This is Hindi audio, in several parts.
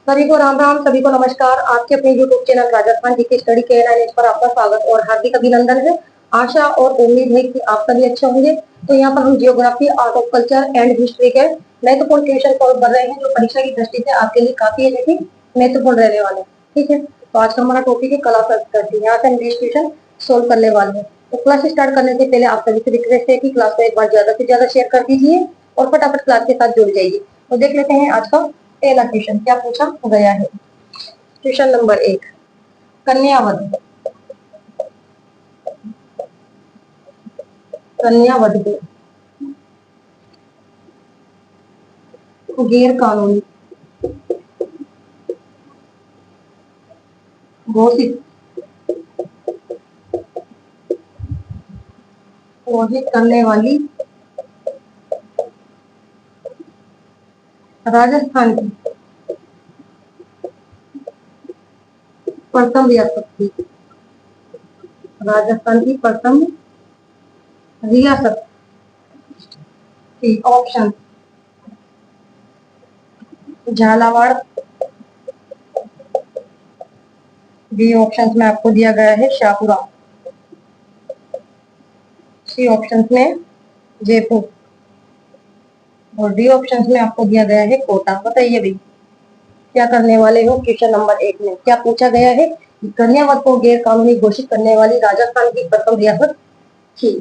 सभी को राम राम, सभी को नमस्कार। आपके अपने यूट्यूब चैनल राजस्थान जी की स्टडी के एन पर आपका स्वागत और हार्दिक अभिनंदन है। आशा और उम्मीद है कि आप सभी अच्छे होंगे। तो यहाँ पर हम geography, art of culture and history के महत्वपूर्ण क्वेश्चन सॉल्व कर रहे हैं, जो परीक्षा की दृष्टि से आपके लिए काफी है महत्वपूर्ण रहने वाले हैं। ठीक है, तो आज का हमारा टॉपिक है कला संस्कृति। यहाँ से हम 20 क्वेश्चन सोल्व करने वाले हैं। तो क्लास स्टार्ट करने से पहले आप सभी से रिक्वेस्ट है कि क्लास को एक बार ज्यादा से ज्यादा शेयर कर दीजिए और फटाफट क्लास के साथ जुड़ जाइए। तो देख लेते हैं आज का पहला क्वेश्चन क्या पूछा गया है। Question number 1, कन्यावध। कन्यावध को गैर कानूनी घोषित करने वाली राजस्थान की प्रथम रियासत थी। राजस्थान की प्रथम रियासत थी। ऑप्शन झालावाड़। बी ऑप्शन में आपको दिया गया है शाहपुरा। सी ऑप्शन में जयपुर और डी ऑप्शन में आपको दिया गया है कोटा। बताइए भाई क्या करने वाले हो। क्वेश्चन नंबर 1 में क्या पूछा गया है, कन्यावध को गैर कानूनी घोषित करने वाली राजस्थान की प्रथम रियासत थी,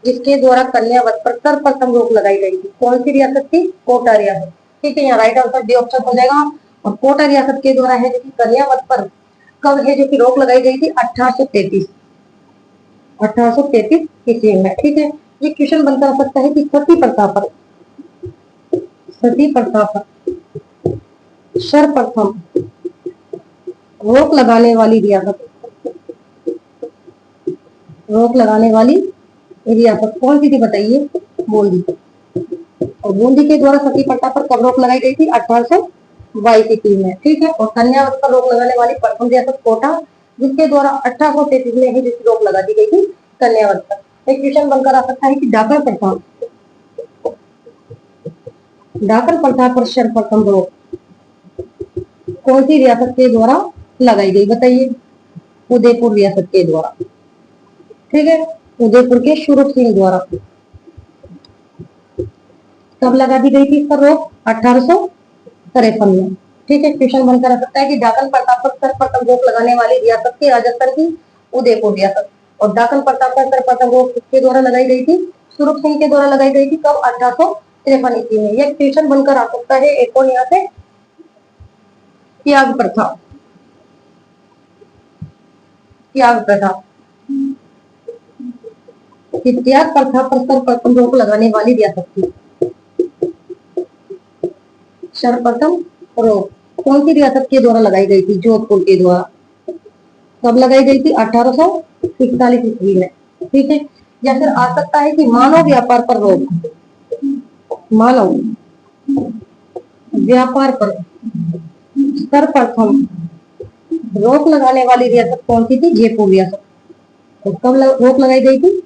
जिसके द्वारा कन्यावध पर सर्वप्रथम रोक लगाई गई थी। कौन सी रियासत थी? कोटा रियासत। ठीक है, यहाँ राइट आंसर डी ऑप्शन हो जाएगा। और कोटा रियासत के द्वारा है जो कि कन्यावध पर कब है जो कि रोक लगाई गई थी? 1833। 1833 ईस्वी में। ठीक है, ये क्वेश्चन बनता हो सकता है कि सती प्रथा पर सर्वप्रथम रोक लगाने वाली रियासत कौन सी थी? बताइए। बूंदी। और बूंदी के द्वारा सती प्रथा पर कब रोक लगाई गई थी? 1822 ईस्वी में। ठीक है, और कन्यावध पर रोक लगाने वाली प्रथम रियासत कोटा, जिसके द्वारा 1833 में ही जिसकी रोक लगा दी गई थी कन्यावध पर। एक क्वेश्चन बनकर आ सकता है कि डाकन प्रथा पर सर्वप्रथम रोक कौन सी रियासत के द्वारा लगाई गई? बताइए। उदयपुर रियासत के द्वारा। ठीक है, उदयपुर के सूरत सिंह द्वारा कब लगा दी गई थी इस पर रोक? 1853 में। ठीक है, क्वेश्चन बनकर आ सकता है कि डाकन प्रथा पर सर्वप्रथम रोक लगाने वाली रियासत थी राजस्थान की उदयपुर रियासत। और डाकन प्रथा पर सर्वप्रथम रोक किसके द्वारा लगाई गई थी? सूरत सिंह के द्वारा लगाई गई थी। कब? 1853 ईस्वी में। यह क्वेश्चन बनकर आ सकता है। एक और यहाँ से त्याग प्रथा। त्याग प्रथा पर सर्वप्रथम रोक लगाने वाली रियासत थी। सर्वप्रथम रोक कौन सी रियासत के द्वारा लगाई गई थी? जोधपुर के द्वारा। कब लगाई गई थी? 1841 ईस्वी में। ठीक है, या फिर आ सकता है कि मानव व्यापार पर रोक। मानव व्यापार पर सर्वप्रथम रोक लगाने वाली रियासत कौन सी थी? जयपुर रियासत। तो कब रोक लगाई गई थी?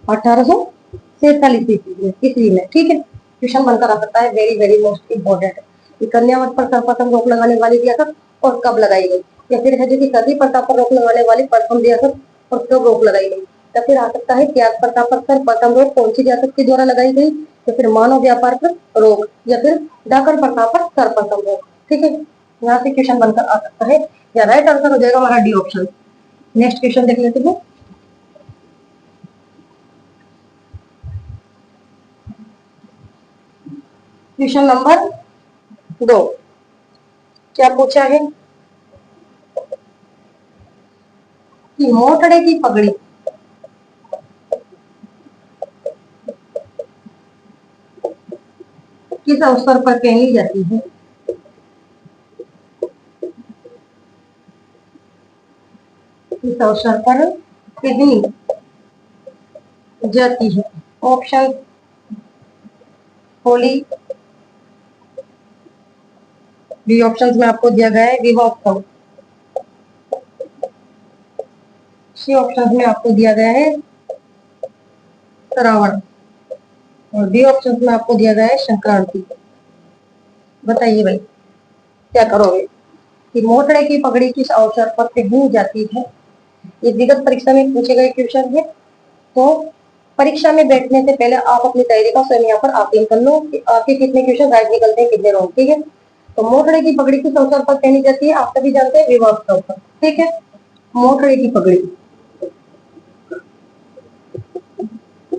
1847 ईस्वी में। ठीक है, क्वेश्चन बनकर आ सकता है। वेरी वेरी मोस्ट इंपॉर्टेंट है। कन्यावध पर सर्वप्रथम रोक लगाने वाली रियासत और कब लगाई गई, या फिर है जो कि सती प्रथा पर रोक लगाने वाली प्रथम रियासत और कब रोक लगाई गई। या फिर आ सकता है त्याग प्रथा पर सर्वप्रथम रोक कौन सी रियासत के द्वारा लगाई गई, या फिर मानव व्यापार पर रोक, या फिर डाकन प्रथा पर सर्वप्रथम रोक। ठीक है, यहाँ से क्वेश्चन बनकर आ सकता है। या राइट आंसर हो जाएगा हमारा डी ऑप्शन। नेक्स्ट क्वेश्चन देख लेते हैं। क्वेश्चन नंबर 2 क्या पूछा है कि मोटड़े की पगड़ी किस अवसर पर पहनी जाती है? किस अवसर पर पहनी जाती है? ऑप्शन होली। बी ऑप्शन में आपको दिया गया है विवाहोत्सव। सी ऑप्शन में आपको दिया गया है श्रावण। और डी ऑप्शन में आपको दिया गया है संक्रांति। बताइए भाई क्या करोगे कि मोटड़े की पगड़ी किस अवसर पर पहनी जाती है? ये विगत परीक्षा में पूछे गए क्वेश्चन है। तो परीक्षा में बैठने से पहले आप अपनी तैयारी का स्वयं यहाँ पर आकलन कर लो कि आपके कितने क्वेश्चन राइट निकलते हैं, कितने रॉन्ग। ठीक है, तो मोटड़े की पगड़ी किस अवसर पर पहनी जाती है? आप सभी जानते हैं, विवाह के अवसर। ठीक है, मोटड़े की पगड़ी,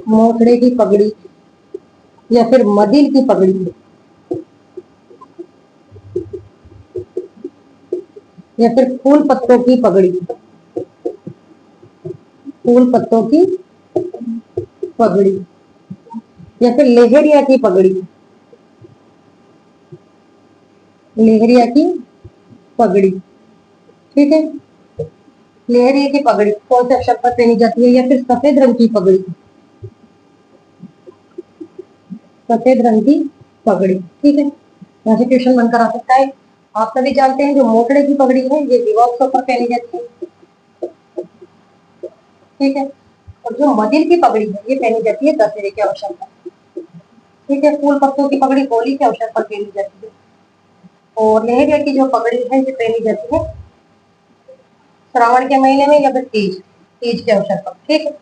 मोटड़े की पगड़ी या फिर मदिल की पगड़ी या फिर फूल पत्तों की पगड़ी, फूल पत्तों की पगड़ी या फिर लेहरिया की पगड़ी, लेहरिया की पगड़ी। ठीक है, लेहरिया की पगड़ी कौन से अवसर पर पहनी जाती है? या फिर सफेद रंग की पगड़ी, सफेद रंग की पगड़ी। ठीक है, यहाँ से क्वेश्चन बनकर आ सकता है। आप सभी जानते हैं जो मोटड़े की पगड़ी है ये विवाह अवसर पर पहनी जाती है। ठीक है, और जो मदिर की पगड़ी है ये पहनी जाती है दशहरे के अवसर पर। ठीक है, फूल पत्तों की पगड़ी होली के अवसर पर पहनी जाती है और लहरिया की जो पगड़ी है ये पहनी जाती है श्रावण के महीने में या फिर तीज, तीज के अवसर पर। ठीक है,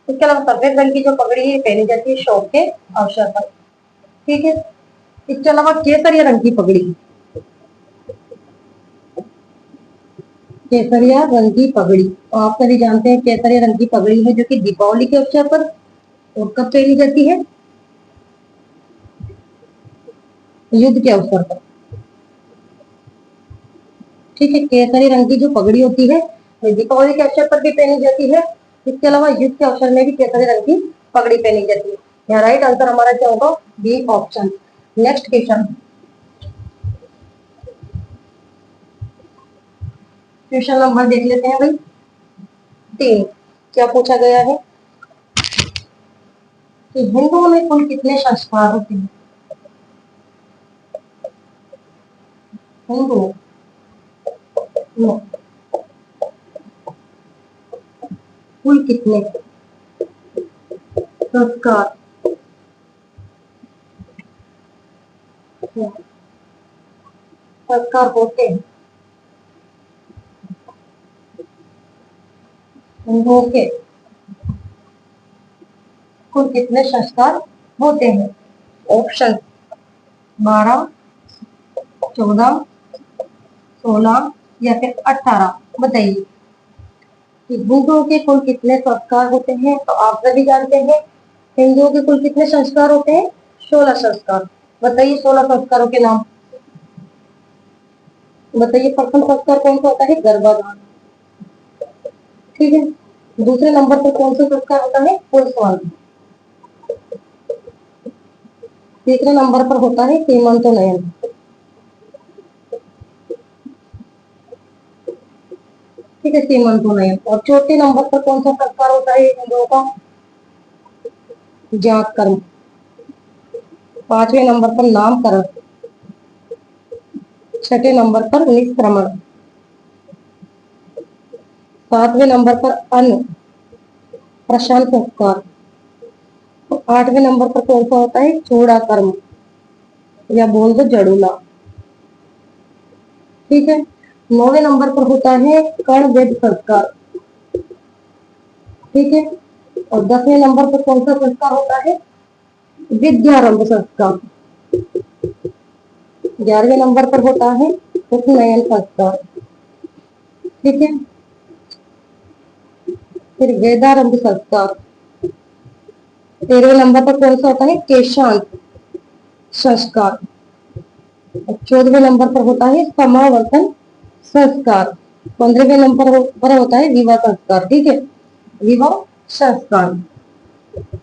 इसके अलावा सफेद रंग की जो पगड़ी है पहनी जाती है शौक के अवसर पर। ठीक है, इसके अलावा केसरिया रंग की पगड़ी, केसरिया रंग की पगड़ी, तो आप सभी जानते हैं केसरिया रंग की पगड़ी है जो कि दीपावली के अवसर पर और कब पहनी जाती है? युद्ध के अवसर पर। ठीक है, केसरी रंग की जो पगड़ी होती है दीपावली के अवसर पर भी पहनी जाती है। इसके अलावा युद्ध के अवसर में भी केसरी रंग की पगड़ी पहनी जाती है। यहाँ राइट आंसर हमारा क्या होगा? B option. Next question, question number देख लेते हैं भाई 3। क्या पूछा गया है कि हिंदुओं में कुल कितने संस्कार होते हैं? हिंदुओं में कुल कितने संस्कार संस्कार होते हैं? हिंदुओं के कुल कितने संस्कार होते हैं? ऑप्शन 12, 14, 16 या फिर 18। बताइए कि हिंदुओं के कुल कितने संस्कार होते हैं? तो आप सभी जानते हैं हिंदुओं के कुल कितने संस्कार होते हैं? 16 संस्कार। बताइए 16 संस्कारों के नाम। बताइए प्रथम संस्कार कौन सा होता है? गर्भाधान। ठीक है, दूसरे नंबर पर कौन सा संस्कार होता है? पुंसवन। तीसरे नंबर पर होता है सीमंतोनयन। ठीक है, सीमंतोनयन। और चौथे नंबर पर कौन सा संस्कार होता है हिंदुओं का? जातकर्म। पांचवें नंबर पर नामकरण। छठे नंबर पर निष्क्रमण। सातवें नंबर पर अन्न प्रशांत संस्कार। तो 8वें नंबर पर कौन सा होता है? चूड़ा कर्म या बोल दो जड़ूला। ठीक है, 9वें नंबर पर होता है कर्ण वेद संस्कार। ठीक है, और 10वें नंबर पर कौन सा संस्कार होता है? विद्यारंभ संस्कार। 11वें नंबर पर होता है उपनयन संस्कार। ठीक है, फिर वेदारंभ संस्कार। 13वें नंबर पर कौन सा होता है? केशांत संस्कार। 14वें नंबर पर होता है समावर्तन संस्कार। 15वें नंबर पर होता है विवाह संस्कार। ठीक है, विवाह संस्कार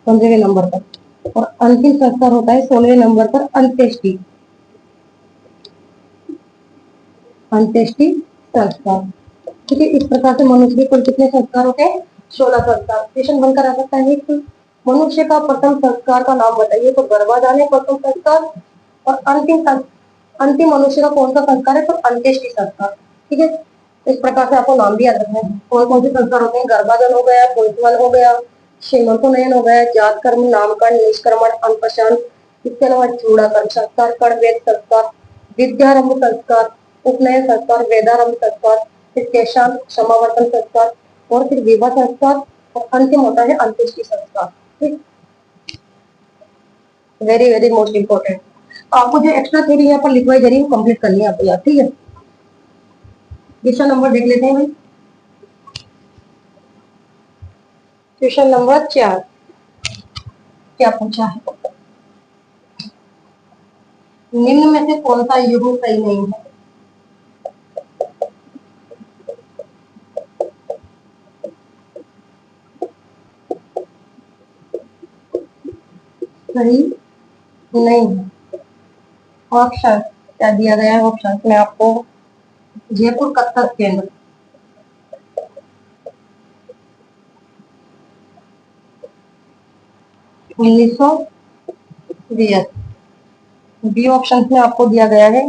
15वें नंबर पर। और अंतिम संस्कार होता है 16वें नंबर पर अंत्येष्टि, अंत्येष्टि संस्कार। ठीक है, इस प्रकार से मनुष्य के कुल कितने संस्कार होते हैं? 16 संस्कार। क्वेश्चन बनकर आ सकता है कि मनुष्य का प्रथम संस्कार का नाम बताइए। तो गर्भाधान है प्रथम संस्कार और अंतिम मनुष्य का कौन सा संस्कार है? तो अंत्येष्टि संस्कार। ठीक है, इस प्रकार से आपको नाम भी याद रखना है। कौन कौन से संस्कार होते हैं? गर्भाधान हो गया, पुंसवन हो गया, सीमंतोनयन हो गया, जात कर्म, नामकरण, निष्क्रमण, अन्नप्राशन। इसके अलावा चूड़ाकर्म संस्कार, कर्ण वेद संस्कार, विद्यारंभ संस्कार उपनयन संस्कार, वेदारंभ संस्कार, फिर केशांत समावर्तन संस्कार और फिर विवाह संस्कार और अंतिम होता है अंत्येष्टि संस्कार। ठीक, वेरी वेरी मोस्ट इंपोर्टेंट। आपको जो एक्स्ट्रा थ्योरी यहाँ पर लिखवाई जा रही है वो कंप्लीट करनी है आपको यार। ठीक है, क्वेश्चन नंबर देख लेते हैं भाई। क्वेश्चन नंबर 4 क्या पूछा है, निम्न में से कौन सा युग्म सही नहीं है। सही नहीं है। ऑप्शन क्या दिया गया है, ऑप्शन में आपको जयपुर कथक केंद्र, 1920। बी ऑप्शन में आपको दिया गया है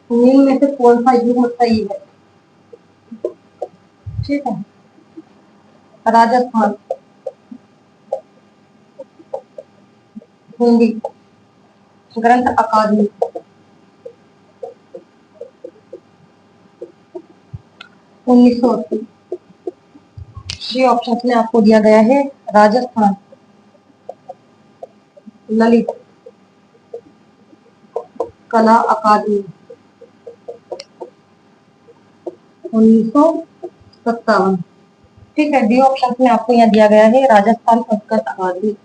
निम्न में से कौन सा युग्म सही है। ठीक है, राजस्थान हिंदी ग्रंथ अकादमी, 1980। सी ऑप्शन में आपको दिया गया है राजस्थान ललित कला अकादमी, 1957। ठीक है, डी ऑप्शन में आपको यहाँ दिया गया है राजस्थान संस्कृत अकादमी,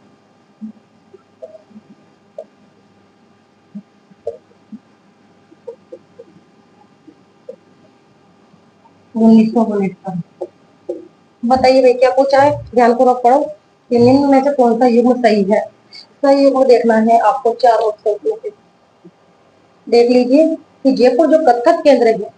1969। बताइए भाई क्या पूछा है, ध्यान पूर्वक पढ़ो कि निम्न में से कौन सा युग्म सही है। सही युग्म देखना है आपको 4 ऑप्शन में से। देख लीजिए कि जयपुर जो कथक केंद्र है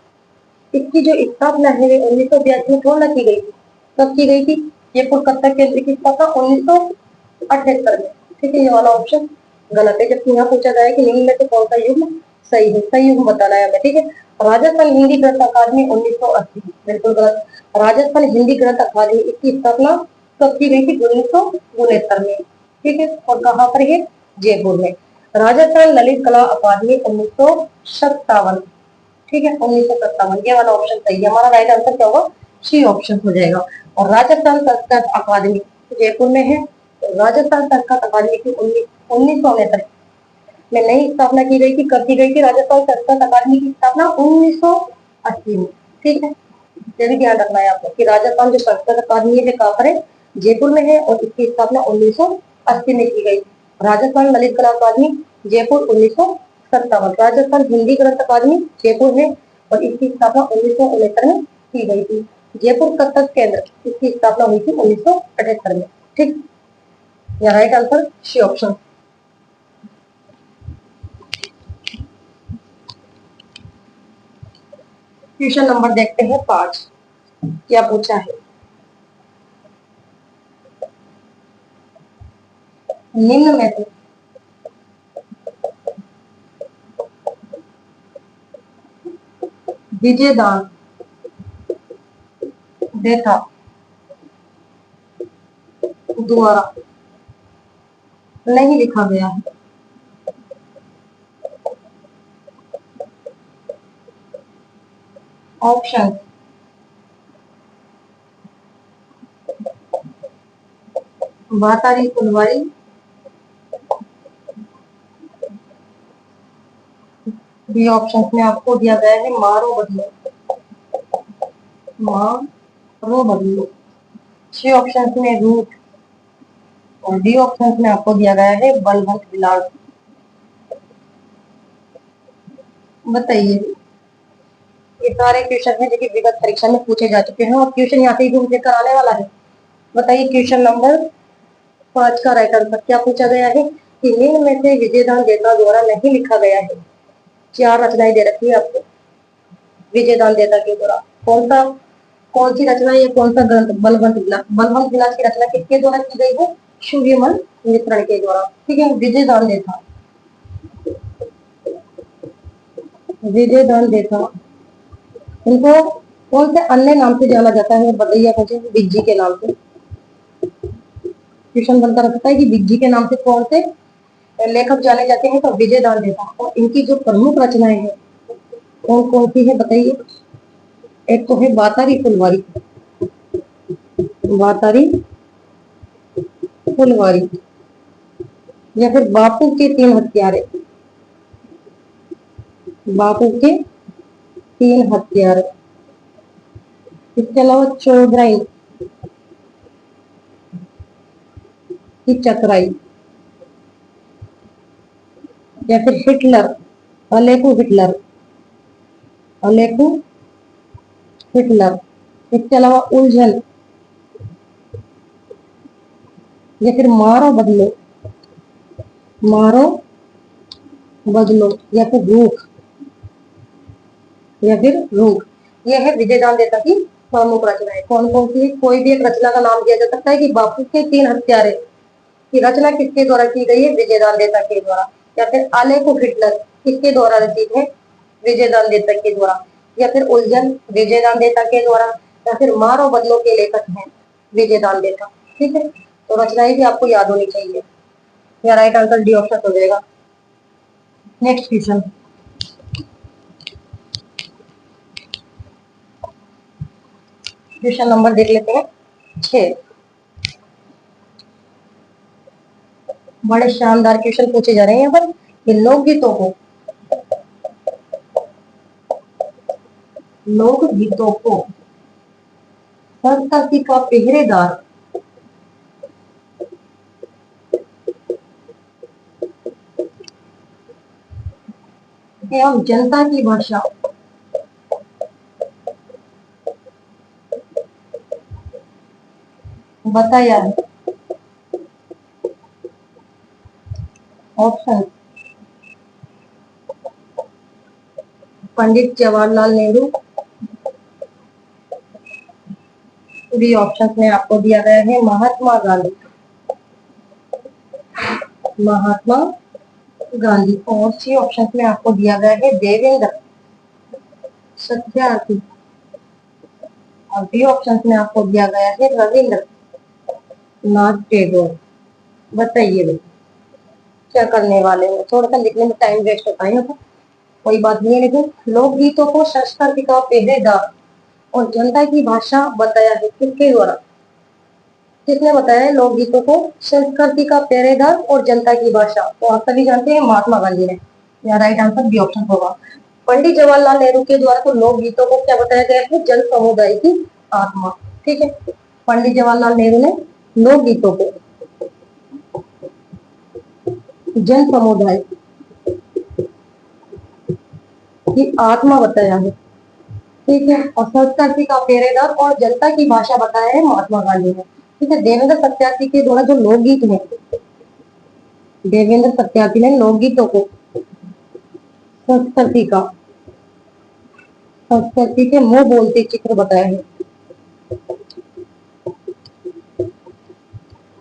इसकी जो स्थापना है 1982 में थोड़ा की गई थी। कब की गई थी, जयपुर कथक केंद्र की स्थापना 1978 में। ठीक है, ये वाला ऑप्शन गलत है, जबकि यहाँ पूछा गया है कि निम्न में से कौन सा युग्म सही है। सही युग्म बताना है हमें। ठीक है, राजस्थान हिंदी ग्रंथ अकादमी 1980 बिल्कुल गलत। राजस्थान हिंदी ग्रंथ अकादमी इसकी स्थापना कब की गई थी, 1969 में। ठीक है, और कहाँ पर है, जयपुर में। राजस्थान ललित कला अकादमी 1957। ठीक है, 1957 ये वाला ऑप्शन सही है। हमारा राइट आंसर क्या होगा, सी ऑप्शन हो जाएगा। और राजस्थान संस्कृत अकादमी जयपुर में है। तो राजस्थान संस्कृत अकादमी की 1969 में नई स्थापना की गई थी। कब की गई थी राजस्थान संस्कृत अकादमी की स्थापना, 1980 में। ठीक है, ये भी ध्यान रखना है आपको कि राजस्थान जो संस्कृत अकादमी है कहाँ पर है, जयपुर में है और इसकी स्थापना 1980 में की गई। राजस्थान ललित कला अकादमी जयपुर 1957। राजस्थान हिंदी ग्रंथ अकादमी जयपुर है और इसकी स्थापना 1969 में की गई थी। जयपुर कथक केंद्र इसकी स्थापना हुई थी 1978 में। ठीक, या right answer C option. Question number देखते हैं 5 क्या पूछा है, निम्न में से विजयदान देथा द्वारा नहीं लिखा गया है। ऑप्शन बातारी फुलवारी, बी ऑप्शन में आपको दिया गया है मारो बदलो, मारो बदलो, सी ऑप्शन में रूट और डी ऑप्शन में आपको दिया गया है बलवंत विलास। बताइए, ये सारे क्वेश्चन है जो कि विगत परीक्षा में पूछे जा चुके हैं और क्वेश्चन यहाँ से ही घूम कर आने वाला है। बताइए क्वेश्चन नंबर 5 का राइट आंसर क्या पूछा गया है कि निम्न में से विजयदान देता द्वारा नहीं लिखा गया है। 4 रचनाएं दे रखी है आपको विजयदान देता के द्वारा। कौन सी रचना है, कौन सा ग्रंथ, बलवंत विलास। बलवंत विलास की रचना किसके द्वारा की गई है, सूर्यमल मित्रण के द्वारा। ठीक है, विजयदान देता, विजयदान देता इनको कौन से अन्य नाम से जाना जाता है, बताइए मुझे। बिज्जी के नाम से क्वेश्चन बनता रहता है कि बिज्जी के नाम से कौन से लेखक जाने जाते हैं तो विजय दान देता। और इनकी जो प्रमुख रचनाएं हैं कौन कौन सी है बताइए। एक तो है वातारी फुलवारी, वातारी फुलवारी, या फिर बापू के तीन हत्यारे, बापू के तीन हत्यारे। इसके अलावा चौधराई की चतुराई, या फिर हिटलर, अलेकू हिटलर, अलेकू हिटलर। इसके अलावा उलझन, या फिर मारो बदलो, मारो बदलो, या फिर रूख, या फिर रूख। यह है विजय दान देता की प्रमुख रचनाएं। कौन कौन सी? कोई भी एक रचना का नाम दिया जा सकता है कि बापू के तीन हत्यारे की रचना किसके द्वारा की गई है? विजय दान देता के द्वारा। या फिर आलेखो हिटलर किसके द्वारा रचित है? विजय दान देता के द्वारा। या फिर उलझन विजय दान देता के द्वारा। या फिर मारो बदलो के लेखक हैं विजय दान देता। ठीक है, तो रचनाएं भी आपको याद होनी चाहिए। या राइट आंसर डी ऑप्शन हो जाएगा। नेक्स्ट क्वेश्चन, क्वेश्चन नंबर देख लेते हैं 6। बड़े शानदार क्वेश्चन पूछे जा रहे हैं यहाँ पर कि लोकगीतों को संस्कृति का पहरेदार एवं जनता की भाषा बताया है। Option Pandit Jawaharlal Nehru, B option में आपको दिया गया है महात्मा गांधी, महात्मा गांधी। और सी ऑप्शन में आपको दिया गया है देवेंद्र सत्यार्थी। और बी ऑप्शन में आपको दिया गया है रविंद्र नाथ टैगोर। बताइए भाई क्या करने वाले हो? थोड़ा सा लिखने में टाइम वेस्ट होता है यहाँ पर, कोई बात नहीं है। लेकिन लोकगीतों को संस्कृति का पहरेदार और जनता की भाषा बताया है किसके द्वारा? किसने बताया है लोकगीतों को संस्कृति का पहरेदार और जनता की भाषा? तो आप सभी जानते हैं महात्मा गांधी ने। या राइट आंसर बी ऑप्शन होगा। पंडित जवाहरलाल नेहरू के द्वारा तो लोकगीतों को क्या बताया गया है? जन समुदाय की आत्मा। ठीक है, पंडित जवाहरलाल नेहरू ने लोकगीतों को जन समुदाय की आत्मा बताया है। ठीक है, और संस्कृति का पहरेदार और जनता की भाषा बताया है महात्मा गांधी ने। ठीक है, देवेंद्र सत्यार्थी के द्वारा जो लोकगीत है, देवेंद्र सत्यार्थी ने लोकगीतों को संस्कृति का, संस्कृति के मुंह बोलते चित्र बताया है,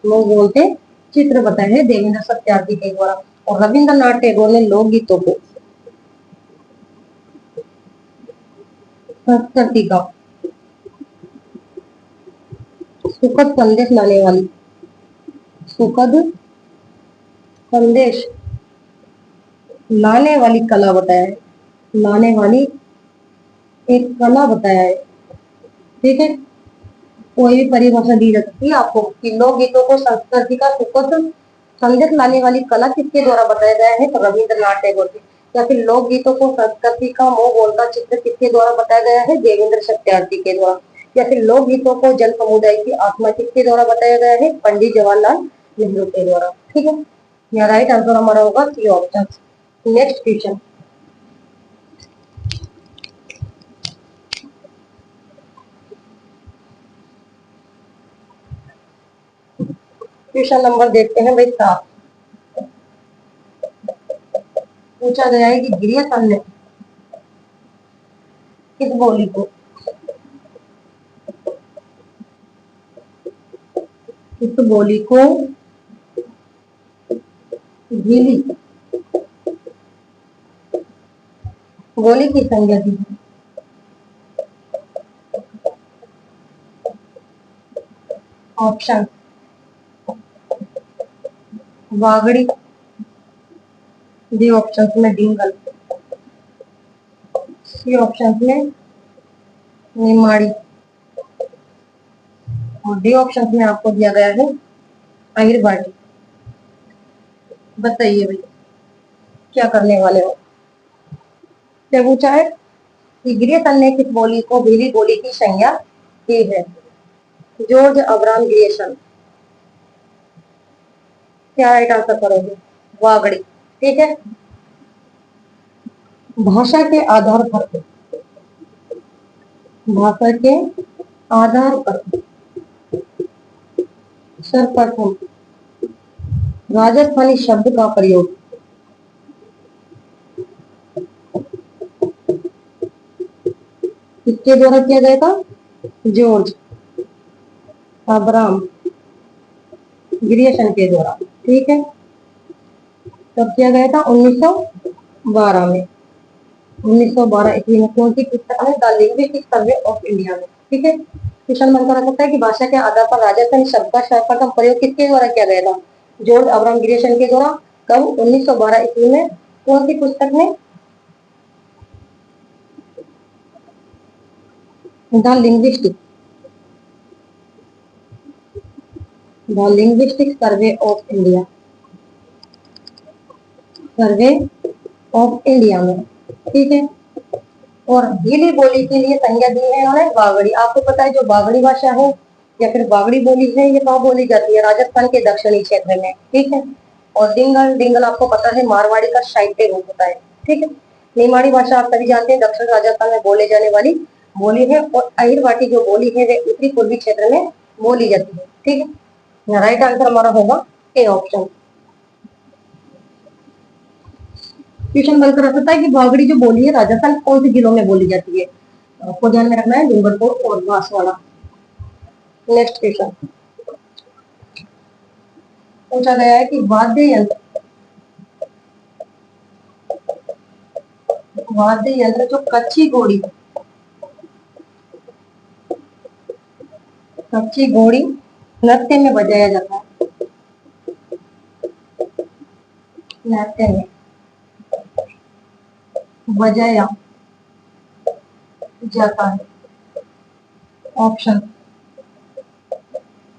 मुंह बोलते चित्र बताए हैं देवेंद्र सत्यार्थी के द्वारा। और रविंद्रनाथ टैगोर ने लोकगीतों को संस्कृति का सुखद संदेश लाने वाली, सुखद संदेश लाने वाली कला बताया है, लाने वाली एक कला बताया है। ठीक है, कोई भी परिभाषा दी जा सकती है आपको कि लोकगीतों को संस्कृति का सुखद संदेश लाने वाली कला किसके द्वारा बताया गया है? तो रविंद्रनाथ टैगोर की। या फिर लोकगीतों को संस्कृति का मुंह बोलता चित्र किसके द्वारा बताया गया है? देवेंद्र सत्यार्थी के द्वारा। या फिर लोकगीतों को जन समुदाय की आत्मा किसके द्वारा बताया गया है? पंडित जवाहरलाल नेहरू के द्वारा। ठीक है, या राइट आंसर हमारा होगा C option. Next question, question number देखते हैं भाई 7। पूछा गया है कि गिरिया ने किस बोली को, किस बोली को गीली बोली की संज्ञा दी है? ऑप्शन वागड़ी, डी ऑप्शन में डिंगल, सी ऑप्शन में निमाड़ी और डी ऑप्शन में आपको दिया गया है अहिरवाड़ी। बताइए भाई क्या करने वाले हो। क्या पूछा है कि ग्रियर्सन ने किस बोली को भेली बोली की संज्ञा दी है। George Abraham Grierson. क्या राइट आंसर करोगे। वागड़ी। ठीक है। भाषा के आधार पर, भाषा के आधार पर सर्वप्रथम राजस्थानी शब्द का प्रयोग किसके द्वारा किया गया था। जॉर्ज अब्राहम ग्रियर्सन के द्वारा। ठीक है। कब किया गया था। 1912 में। 1912 ईस्वी में कौन सी पुस्तक है। The linguistic survey of India में। ठीक है। क्वेश्चन बनकर आ सकता है कि भाषा के आधार पर राजस्थानी शब्द का सर्वप्रथम प्रयोग किसके द्वारा किया गया था। जॉर्ज अब्राहम ग्रियर्सन के द्वारा। कब। 1912 ईस्वी में। कौन सी पुस्तक में। The linguistic, the linguistic survey of India, survey of India में। ठीक है। और भीली बोली के लिए संज्ञा दी है उन्होंने बागड़ी। आपको पता है जो बागड़ी भाषा है या फिर बागड़ी बोली है ये कहाँ बोली जाती है। राजस्थान के दक्षिणी क्षेत्र में। ठीक है। और डिंगल, डिंगल आपको पता है मारवाड़ी का साहित्य रूप होता है। ठीक है। निमाड़ी भाषा आप सभी जानते हैं दक्षिण राजस्थान में बोले जाने वाली बोली है। और अहिरवाटी जो बोली है वे उत्तरी पूर्वी क्षेत्र में बोली जाती है। ठीक है। राइट आंसर हमारा होगा ए ऑप्शन। क्वेश्चन बनकर आ सकता है कि बागड़ी जो बोली है राजस्थान कौन से जिलों में बोली जाती है। आपको ध्यान में रखना है डूंगरपुर और बांसवाड़ा। नेक्स्ट क्वेश्चन पूछा गया है कि वाद्य यंत्र, वाद्य यंत्र जो कच्ची घोड़ी, कच्ची घोड़ी नृत्य में बजाया जाता है। नृत्य में बजाया जाता है। ऑप्शन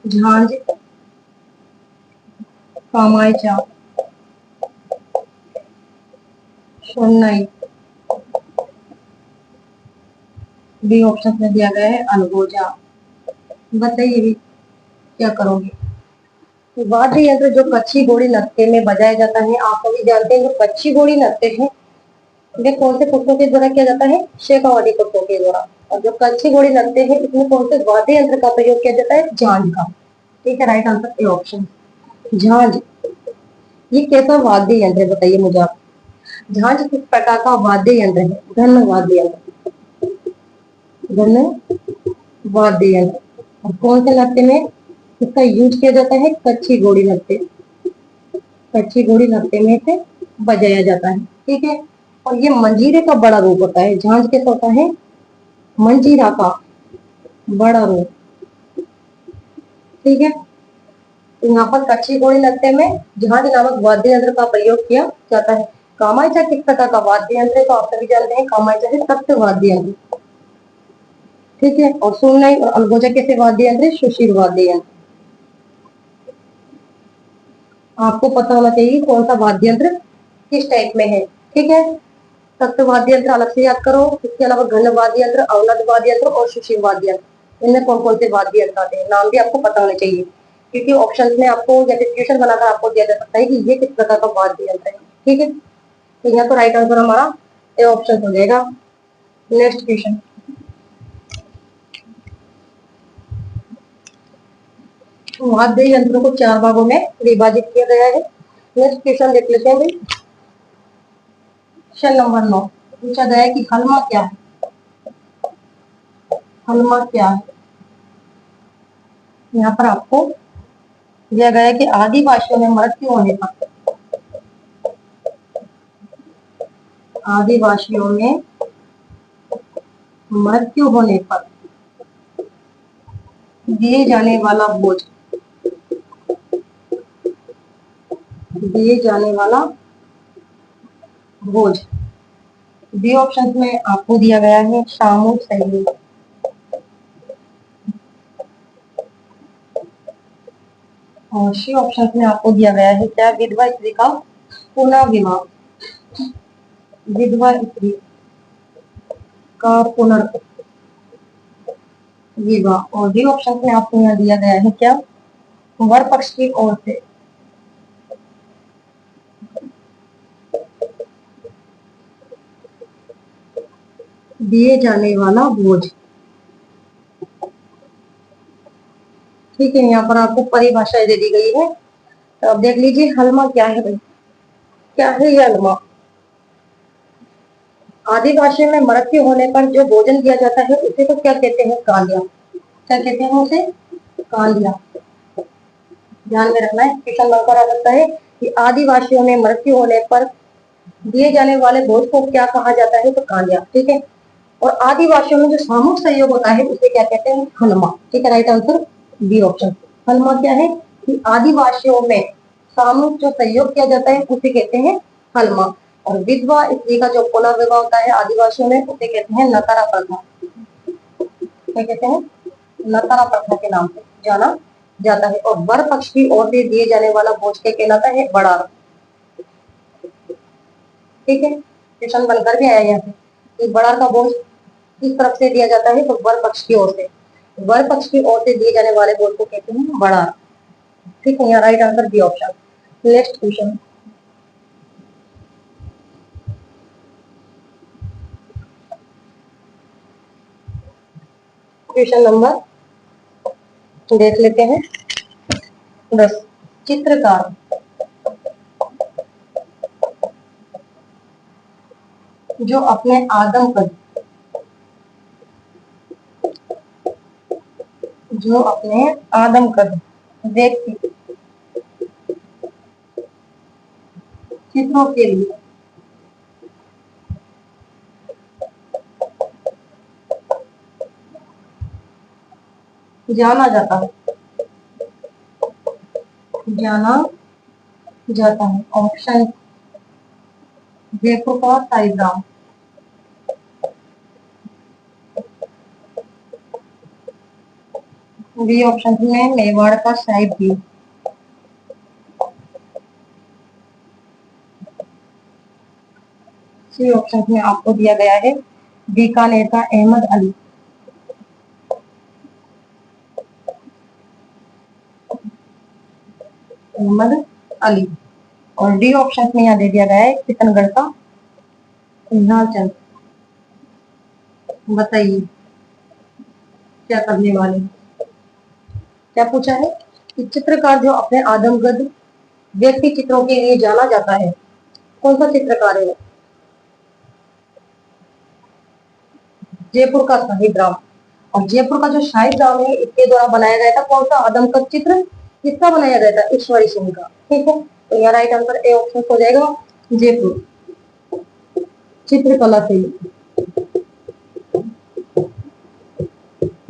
झांझ, कामायचा, शोनाई। बी ऑप्शन में दिया गया है अलगोजा। बताइए भी क्या करोगे। वाद्य यंत्र जो कच्ची घोड़ी नृत्य में बजाया जाता है। आप सभी जानते हैं जो कच्ची घोड़ी नृत्य है वे कौन से पुष्पों के द्वारा किया जाता है। शेखावाटी पुष्पों के द्वारा। और जो कच्ची घोड़ी नृत्य है इसमें कौन से वाद्य यंत्र का प्रयोग किया जाता है। झांझ का। ठीक है। राइट आंसर ए ऑप्शन झांझ। ये कैसा वाद्य यंत्र है बताइए मुझे आप। झांझ किस प्रकार का वाद्य यंत्र है। घन वाद्य यंत्र, घन वाद्य यंत्र। और कौन से नृत्य में इसका यूज किया जाता है। कच्ची घोड़ी नृत्य, कच्ची घोड़ी नृत्य में इसे बजाया जाता है। ठीक है। और ये मंजीरे का बड़ा रूप होता है। झांझ कैसा होता है। मंजीरा का बड़ा रूप। ठीक है। तो यहाँ पर कच्ची घोड़ी नृत्य में झांझ नामक वाद्य यंत्र का प्रयोग किया जाता है। कामायचा किस प्रकार का वाद्य यंत्र है तो आप सभी जानते हैं कामायचा है सख्त वाद्य यंत्र। ठीक है। और सुननाई और अलगोजा कैसे वाद्य यंत्र है। सुशील वाद्य यंत्र। आपको पता होना चाहिए कौन सा वाद्य यंत्र किस टाइप में है। ठीक है। सख्त वाद्य यंत्र अलग से याद करो। इसके अलावा घन वाद्य यंत्र, अवनद वाद्य यंत्र और सुशील वाद्य यंत्र। इनमें कौन कौन से वाद्य यंत्र आते हैं नाम भी आपको पता होने चाहिए क्योंकि ऑप्शन में आपको या फिर क्वेश्चन बनाकर आपको दिया जा सकता है कि ये किस प्रकार का वाद्य यंत्र है। ठीक है। तो यहाँ तो राइट आंसर हमारा ए ऑप्शन हो जाएगा। नेक्स्ट क्वेश्चन वाद्य यंत्रों को 4 भागों में विभाजित किया गया है। नेक्स्ट क्वेश्चन देख लेते हैं भाई। क्वेश्चन नंबर 9 पूछा गया है कि हलमा क्या है। हलमा क्या है। यहाँ पर आपको दिया गया है कि आदिवासियों में मृत्यु होने पर, आदिवासियों में मृत्यु होने पर दिए जाने वाला भोज, दिए जाने वाला भोज। बी ऑप्शन में आपको दिया गया है सामूहिक सहयोग। और सी ऑप्शन में आपको दिया गया है क्या, विधवा स्त्री का पुनः विवाह। विधवा स्त्री का पुनर्विवाह। और डी ऑप्शन में आपको यहाँ दिया गया है क्या, वर पक्ष की ओर से दिए जाने वाला भोज। ठीक है, यहाँ पर आपको परिभाषाएं दे दी गई है, तो अब देख लीजिए हलमा क्या है भाई। क्या है ये हलमा? आदिवासी में मृत्यु होने पर जो भोजन दिया जाता है उसे तो क्या कहते हैं, कालिया। क्या कहते हैं उसे, कालिया। ध्यान में रखना है, क्वेश्चन बनकर आ सकता है कि आदिवासियों में मृत्यु होने पर दिए जाने वाले भोज को क्या कहा जाता है, तो कालिया। ठीक है, और आदिवासियों में जो सामूहिक सहयोग होता है उसे क्या कहते हैं, हलमा। ठीक है, राइट आंसर बी ऑप्शन। हलमा क्या है कि आदिवासियों में सामूहिक जो सहयोग किया जाता है उसे कहते हैं हलमा। और विधवा स्त्री का जो पुनर्विवाह होता है आदिवासियों में उसे कहते हैं नतारा प्रथा। क्या कहते हैं, नतारा प्रथा के नाम से जाना जाता है। और वर पक्ष की ओर से दिए जाने वाला भोज के कहलाता है बड़ार। ठीक है, क्वेश्चन बनकर भी आया यहाँ से कि बड़ार का भोज किस तरफ से दिया जाता है, तो वर पक्ष की ओर से। वर पक्ष की ओर से दिए जाने वाले भोज को कहते हैं बड़ार। ठीक है, यहाँ right answer B option. Next question, question number देख लेते हैं 10। चित्रकार जो अपने आदमकद व्यक्ति चित्रों के लिए जाना जाता है, ऑप्शन जयपुर का साहिब राम। बी ऑप्शन में मेवाड़ का साहिब भी। सी ऑप्शन में आपको दिया गया है बीकानेर का अहमद अली। अहमद अली। और डी ऑप्शन में यहाँ दे दिया गया है किशनगढ़ का चंद। बताइए क्या करने वाले, क्या पूछा है कि चित्रकार जो अपने आदमकद व्यक्ति चित्रों के लिए जाना जाता है, कौन सा चित्रकार है? जयपुर का साहिब राम। और जयपुर का जो साहिब राम है इसके द्वारा बनाया गया था कौन सा आदमकद चित्र, किसका बनाया गया था, ईश्वरी सिंह का। ठीक है, तो यहाँ राइट आंसर ए ऑप्शन हो जाएगा जयपुर। चित्रकला से,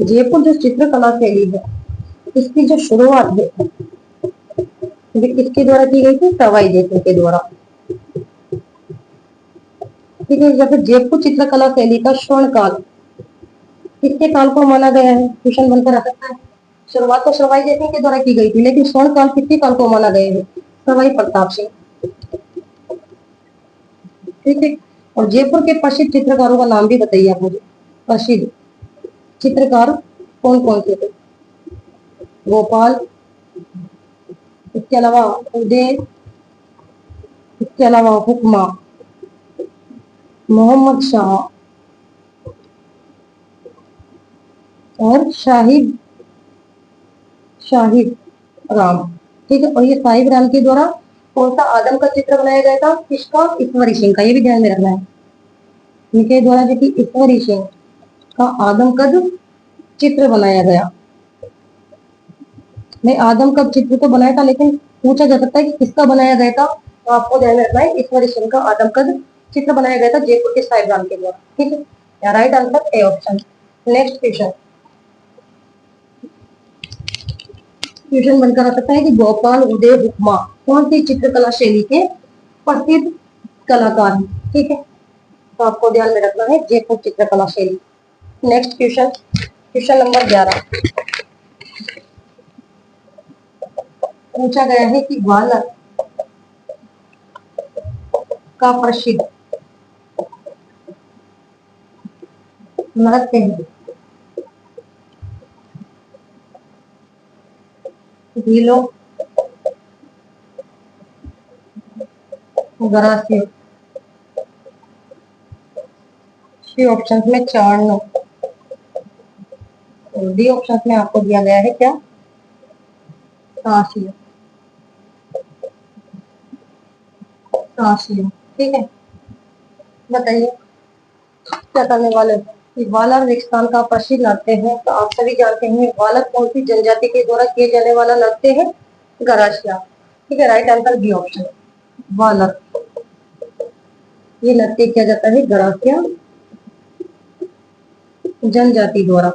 जयपुर जो चित्रकला शैली है इसकी जो शुरुआत है किसके द्वारा की गई थी, सवाई जयसिंह के द्वारा। ठीक है, या फिर जयपुर चित्रकला शैली का स्वर्ण काल किसके काल को माना गया है, क्वेश्चन बनकर आ सकता है। शुरुआत तो सवाई जयसिंह के द्वारा की गई थी, लेकिन स्वर्ण काल किसके काल को माना गया है, सवाई प्रताप सिंह। ठीक है, और जयपुर के प्रसिद्ध चित्रकारों का नाम भी बताइए आप मुझे। प्रसिद्ध चित्रकार कौन कौन से थे? गोपाल, इसके अलावा उदय, इसके अलावा हुक्मा, मोहम्मद शाह और शाहिद राम। ठीक है, और ये साहिब राम के द्वारा कौन सा आदम का चित्र बनाया गया था, किसका, ईश्वरी सिंह का। ये भी ध्यान में रखना है, इनके द्वारा जो कि ईश्वरी सिंह का आदमकद चित्र बनाया गया। नहीं, आदमकद चित्र तो बनाया था, लेकिन पूछा जा सकता है कि किसका बनाया गया था, तो आपको ध्यान में रखना है ईश्वरी सिंह का आदमकद चित्र बनाया गया था जयपुर के साहिब राम के द्वारा। ठीक है, right answer a option. Next question, question बनकर आ सकता है कि गोपाल, उदय, हुक्मा कौन सी चित्रकला शैली के प्रसिद्ध कलाकार हैं, ठीक है। तो आपको ध्यान में रखना है जयपुर चित्रकला शैली। नेक्स्ट क्वेश्चन, क्वेश्चन नंबर 11 पूछा गया है कि ग्वालियर का प्रसिद्ध नृत्य है ढीलो, गरासियो। सी ऑप्शन में चारणों और डी ऑप्शन में आपको दिया गया है क्या, कासियो, कासियो, ठीक है। बताइए क्या करने वाले हैं। कि वालर रेगिस्तान का प्रसिद्ध नृत्य है, तो आप सभी जानते हैं वालर कौन सी जनजाति के द्वारा किए जाने वाला नृत्य है, गरासिया, ठीक है। राइट आंसर बी ऑप्शन, वालर। ये नृत्य किया जाता है गरासिया जनजाति द्वारा।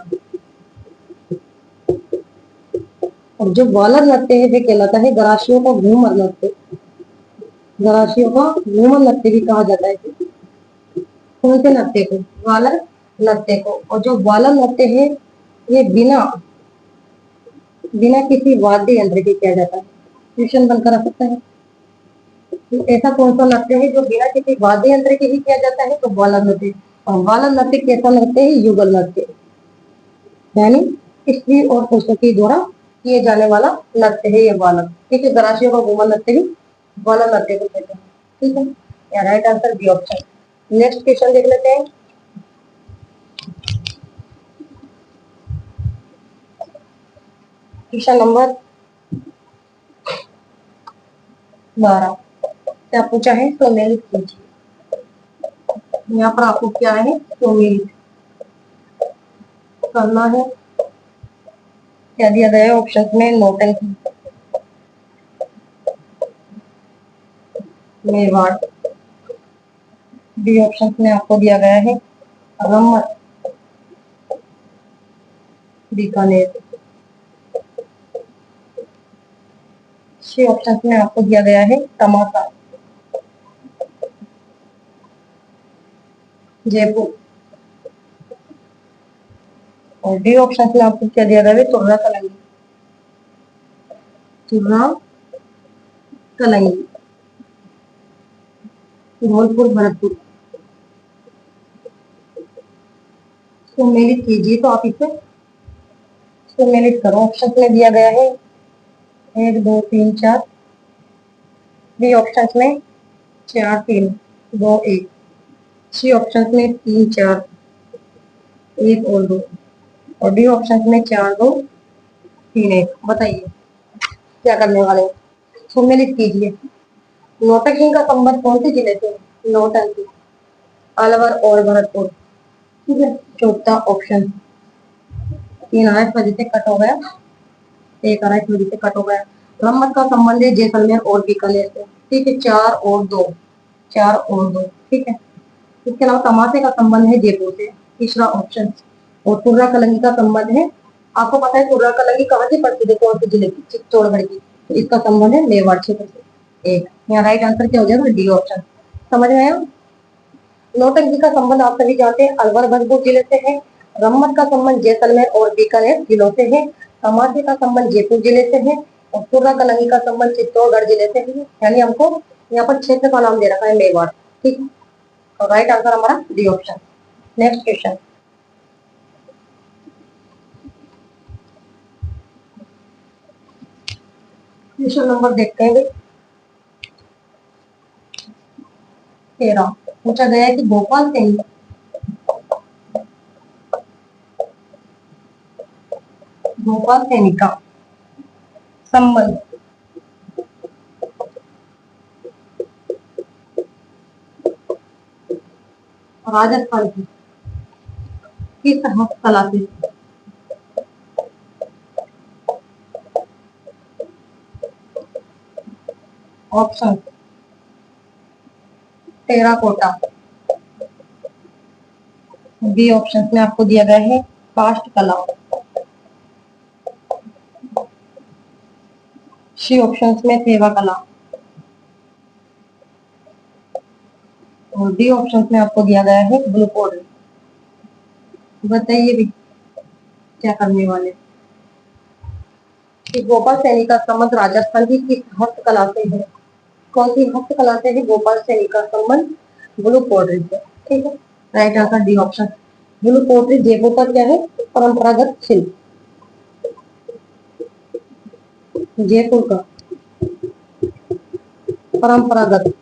और जो वालर नृत्य है वे कहलाता है गरासियों का घूमर नृत्य। गरासियों का घूमर नृत्य भी कहा जाता है। कौन से नृत्य को, वालर नृत्य को। और जो वालर नृत्य है ये बिना बिना किसी वाद्य यंत्र के किया जाता है। क्वेश्चन बनकर आ सकता है ऐसा कौन सा नृत्य है जो बिना किसी वाद्य यंत्र के ही किया जाता है, तो वालर नृत्य। और वालर नृत्य कैसा नृत्य है, युगल नृत्य, यानी स्त्री और पुरुषों के द्वारा किए जाने वाला नृत्य है ये वालर, ठीक है। गरासियों का घूमर नृत्य भी वालर नृत्य को कहते हैं, ठीक है। या right answer B option. Next question देख लेते हैं। क्वेश्चन नंबर 12 क्या पूछा है, सुमेलित कीजिए। यहाँ पर आपको क्या है, सुमेलित करना है। क्या दिया गया है ऑप्शन में, नौटंकी, मेवाड़। बी ऑप्शन में आपको दिया गया है रम्मत, बीकानेर। सी ऑप्शन में आपको दिया गया है तमाशा, जयपुर। और डी ऑप्शन में आपको क्या दिया गया है, तुर्रा कलंगी, तुर्रा कलंगी, धौलपुर भरतपुर। सुमेलित कीजिए, तो आप इसे सुमेलित करो। ऑप्शन में दिया गया है 1 2 3 4, बी ऑप्शन में 4 3 2 1, सी ऑप्शन में 3 4 1 और 2, और डी ऑप्शन में 4 2 3 1। बताइए क्या करने वाले हैं। सुमेलित कीजिए। नौटंकी का संबंध कौन से जिले से है, नौटंकी, अलवर और भरतपुर, ठीक है। चौथा ऑप्शन, 3 आ रहा है इस वजह से कट हो गया, 1 आ रहा है इस वजह से कट हो गया। रम्मत का संबंध है जैसलमेर और बीकानेर से, ठीक है। 4 और 2, 4 और 2, ठीक है। इसके अलावा तमाशे का संबंध है जयपुर से, तीसरा ऑप्शन। और तुर्रा कलंगी का संबंध है, आपको पता है तुर्रा कलंगी कहाँ से पड़ती है, कौन से जिले की, चित्तौड़गढ़ की। तो इसका संबंध है मेवाड़ क्षेत्र से। एक यहाँ राइट आंसर क्या हो जाएगा, डी ऑप्शन। समझ में आया। नौटंकी का संबंध आप सभी जानते हैं अलवर भरतपुर जिले से है। रम्मत का संबंध जैसलमेर और बीकानेर जिलों से है। तमाशे का संबंध जयपुर जिले से है। और तुर्रा कलंगी का संबंध चित्तौड़गढ़ जिले से है। यानी हमको यहाँ पर क्षेत्र का नाम दे रखा है मेवाड़, ठीक है। और राइट आंसर हमारा D option. Next question, question number देखते हैं 13। पूछा गया है कि भोपाल सैनिक का संबंध राजस्थान की किस हस्तकला से। ऑप्शन, टेराकोटा, बी ऑप्शन में आपको दिया गया है काष्ठ कला, सी ऑप्शन में सेवा कला, और डी ऑप्शन में आपको दिया गया है ब्लू पोर्ट्री। बताइए भी क्या करने वाले। कि गोपाल सैनी का संबंध राजस्थान की किस हस्तकला से है? कौन सी हस्तकला से है गोपाल सैनी का संबंध? ब्लू पोर्ट्री से। ठीक है, right answer D option. Blue portray Jaipur का क्या है? परंपरागत शिल्प। जयपुर का परंपरागत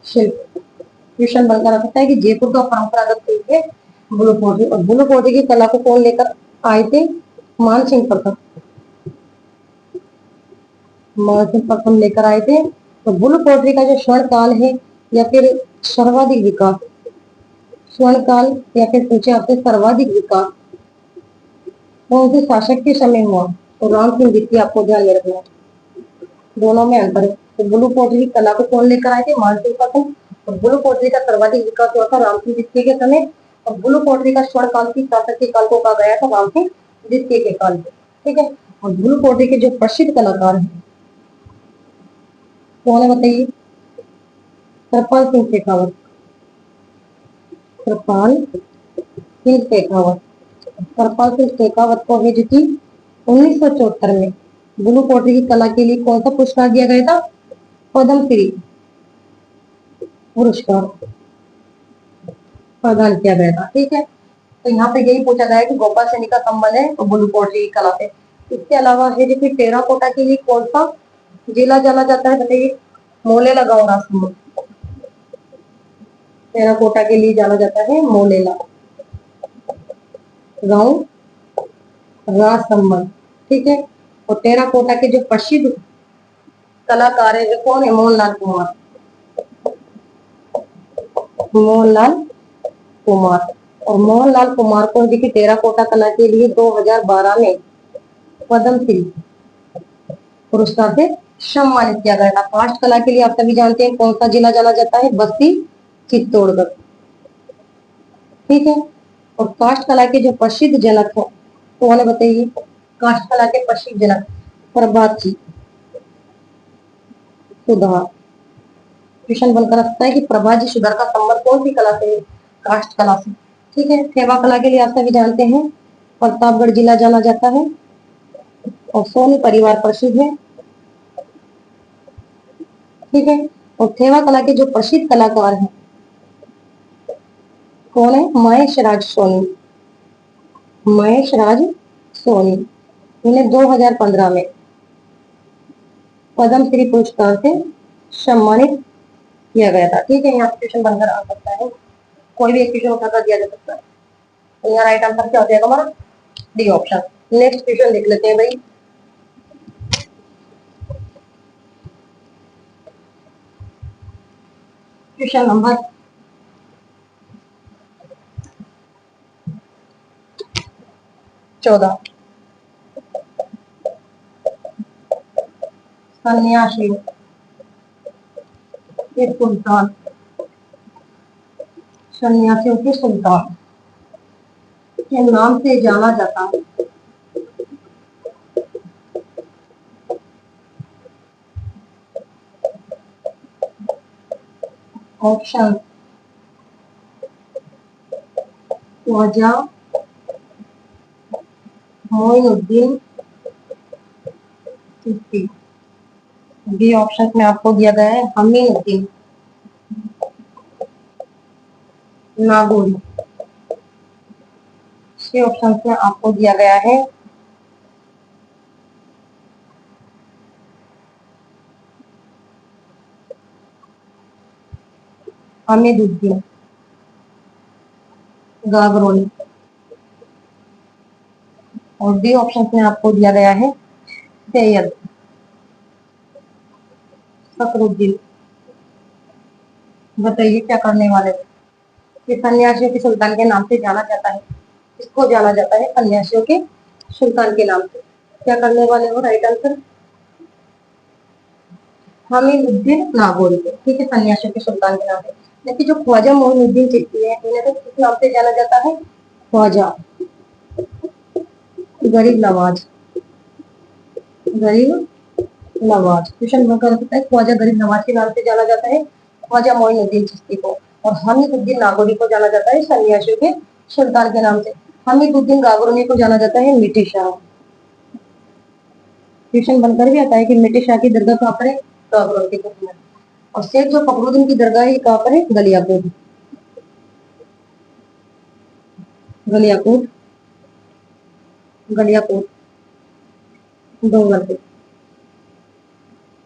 शिल्प। क्वेश्चन बनकर आ सकता है कि जयपुर का परंपरागत शिल्प है ब्लू पोर्ट्री। और ब्लू पोर्ट्री की कला को कौन लेकर आए थे? मान सिंह प्रथम। मान सिंह प्रथम लेकर आए थे। तो ब्लू पोर्ट्री का जो स्वर्ण काल है या फिर सर्वाधिक विकास, स्वर्ण काल या फिर पूछे आपसे सर्वाधिक विकास कौन से शासक के समय हुआ? तो राम सिंह द्वितीय, आपको ध्यान में रखना है, दोनों में अंतर है। तो ब्लू पोर्ट्री की कला को कौन लेकर आए थे? मान सिंह प्रथम। और ब्लू पोर्ट्री का सर्वाधिक विकास हुआ था राम सिंह द्वितीय के समय। और ब्लू पोर्ट्री का स्वर्ण काल की शासक के काल को कहा गया था राम सिंह द्वितीय के काल को। ठीक है, और ब्लू पोर्ट्री के जो प्रसिद्ध कलाकार हैं कौन है बताइए? कृपाल सिंह शेखावत। कृपाल सिंह शेखावत। कृपाल सिंह शेखावत को है जो कि 1974 में ब्लू पोर्ट्री की कला के लिए कौन सा पुरस्कार दिया गया था? पद्म श्री पुरस्कार प्रदान किया गया था। ठीक है, तो यहाँ पे यही पूछा गया है कि गोपाल सैनी का संबंध है तो ब्लू पोर्ट्री की कला से। इसके अलावा है जो कि टेराकोटा के लिए कौन सा जिला जाना जाता है बताइए? मोलेला गांव राजसमंद। टेराकोटा के लिए जाना जाता है मोलेला गांव राजसमंद। ठीक है, और टेराकोटा के जो प्रसिद्ध कलाकार है वो कौन है? मोहनलाल कुमार। मोहनलाल कुमार। और मोहनलाल कुमार को देखिए टेराकोटा कला के लिए 2012 में पद्म श्री पुरस्कार से सम्मानित किया गया था। काष्ठ कला के लिए आप सभी जानते हैं कौन सा जिला जाना जाता है? बस्ती चित्तौड़गढ़। ठीक है, और काष्ठ कला के जो प्रसिद्ध जनक है कौन है बताइए? काष्ठ कला के प्रसिद्ध जनक प्रभात जी सुधार। क्वेश्चन बनकर सकता है कि प्रभात जी सुधार का संबंध कौन सी कला से है? काष्ठ कला से। ठीक है, थेवा कला के लिए आप सभी जानते हैं प्रतापगढ़ जिला जाना जाता है और सोनी परिवार प्रसिद्ध है। ठीक है, और थेवा कला के जो प्रसिद्ध कलाकार हैं कौन है? महेश राज सोनी। महेश राज सोनी, इन्हें 2015 में पद्म श्री पुरस्कार से सम्मानित किया गया था। ठीक है, यहाँ क्वेश्चन बनकर आ सकता है, कोई भी एक क्वेश्चन उठाकर दिया जा सकता है। तो यहाँ राइट आंसर क्या हो जाएगा हमारा? D option. नेक्स्ट क्वेश्चन देख लेते हैं भाई। Question number 14। सन्यासी के सुल्तान, सन्यासियों के सुल्तान के नाम से जाना जाता है। Option Khwaja Moinuddin Chishti. B option में आपको दिया गया है हमीनुद्दीन नागौरी। सी ऑप्शन में आपको दिया गया है हमीदुद्दीन गागरोनी। और डी ऑप्शन में आपको दिया गया है सैयद फखरुद्दीन। बताइए क्या करने वाले हो? कि सन्यासियों के सुल्तान के नाम से जाना जाता है, इसको जाना जाता है सन्यासियों के सुल्तान के नाम से। क्या करने वाले हो? Right answer Hamiduddin Nagauri. ठीक है, सन्यासियों के सुल्तान के नाम से। लेकिन जो ख्वाजा मोइनुद्दीन चिश्ती है इन्हें तो किस नाम से जाना जाता है? ख्वाजा गरीब नवाज। गरीब नवाज। क्वेश्चन बनकर सकता है ख्वाजा गरीब नवाज के नाम से जाना जाता है। ख्वाजा मोइनुद्दीन चिश्ती को। और हमीदुद्दीन नागौरी को जाना जाता है सन्यासियों के सुल्तान के नाम से। हमीदुद्दीन गागुर्मी को जाना जाता है मिठी शाह। क्वेश्चन बनकर भी आता है कि मिठी शाह की दरगाह कहाँ पर है? गागुर्मी के तरफ में। और शेख जो फखरुद्दीन की दरगाह है कहाँ पर है? गलियाकोट। गलियाकोट, गलियाकोट डोंगरपुर।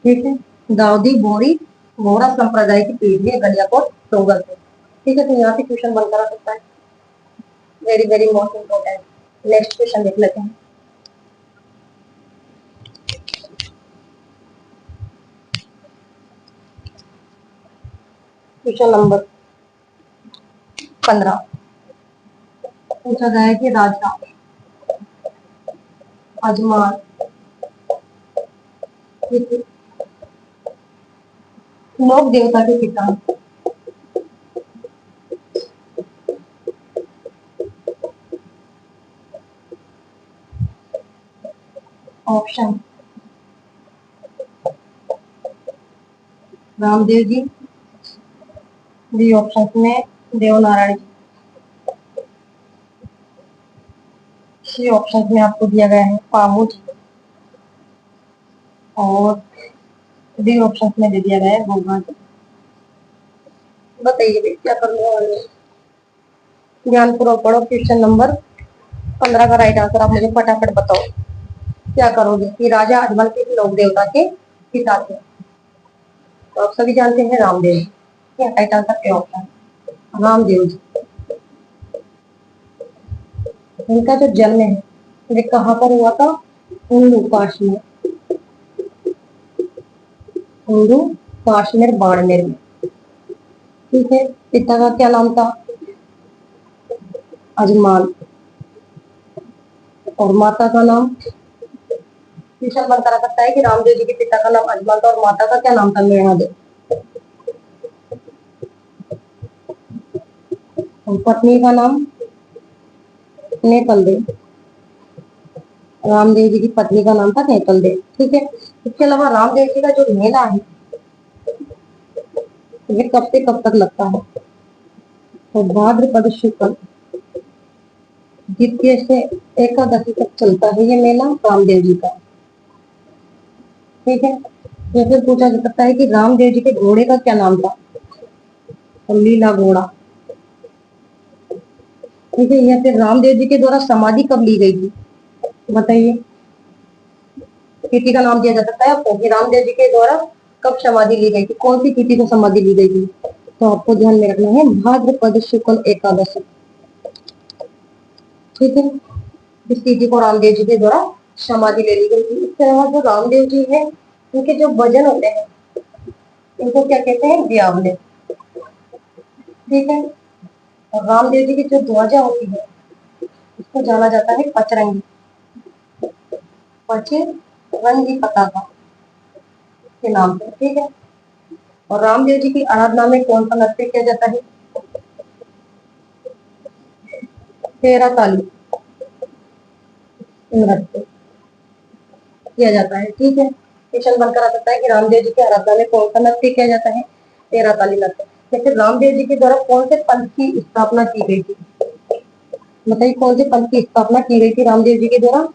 ठीक है, दाऊदी बोरी बोहरा संप्रदाय की पीठ है गलियाकोट डोंगरपुर। ठीक है, तो यहाँ से क्वेश्चन बनकर आ सकता है, very very most important. Next question देख लेते हैं। क्वेश्चन नंबर 15 पूछा गया है कि राजा अजमान लोक देवता के पिता। ऑप्शन रामदेव जी, बी ऑप्शन में देवनारायण जी, सी ऑप्शन में आपको दिया गया है पामू जी, और डी ऑप्शन में दे दिया गया है गोगा जी। बताइए क्या करने वाले हैं? ज्ञानपूर्वक पढ़ो। क्वेश्चन नंबर 15 का राइट आंसर आप मुझे फटाफट बताओ। क्या करोगे कि राजा अजमल किस लोक देवता के पिता थे? तो आप सभी जानते हैं रामदेव जी। क्या right answer a option Ramdev ji. इनका जो जन्म है ये कहाँ पर हुआ था? हिंदू काश्मीर, हिंदू काश्मीर बाड़मेर में। ठीक है, पिता का क्या नाम था? अजमान। और माता का नाम? क्वेश्चन बनता रह सकता है कि रामदेव जी के पिता का नाम अजमान था और माता का क्या नाम था? मीणा देव। और पत्नी का नाम? नेतल देव। रामदेव जी की पत्नी का नाम था नेतल देव। ठीक है, इसके अलावा रामदेव जी का जो मेला है ये कब से कब तक लगता है? तो भाद्रपद शुक्ल द्वितीय से एकादशी तक चलता है ये मेला रामदेव जी का। ठीक है, या फिर पूछा जा सकता है कि रामदेव जी के घोड़े का क्या नाम था? तो लीला घोड़ा। ठीक है, या फिर रामदेव जी के द्वारा समाधि कब ली गई थी? बताइए। तिथि का नाम दिया जा सकता है आपको कि रामदेव जी के द्वारा कब समाधि ली गई थी, कौन सी तिथि को समाधि ली गई थी? तो आपको ध्यान में रखना है भाद्रपद शुक्ल एकादशी। ठीक है, इस तिथि को रामदेव जी के द्वारा समाधि ले ली गई थी। इसके अलावा जो रामदेव जी है उनके जो वजन होते हैं इनको क्या कहते हैं? ब्यावले। ठीक है, और रामदेव जी की जो ध्वजा होती है इसको जाना जाता है पचरंगी, पचरंगी पताका के नाम से। ठीक है, और रामदेव जी की आराधना में कौन सा नृत्य किया जाता है? तेरा ताली नृत्य किया जाता है। ठीक है, क्वेश्चन बनकर आ सकता है कि रामदेव जी की आराधना में कौन सा नृत्य किया जाता है? तेरा ताली नृत्य। जैसे रामदेव जी के द्वारा कौन से पंथ की स्थापना की गई थी? बताइए, कौन से पंथ की स्थापना की गई थी रामदेव जी के द्वारा?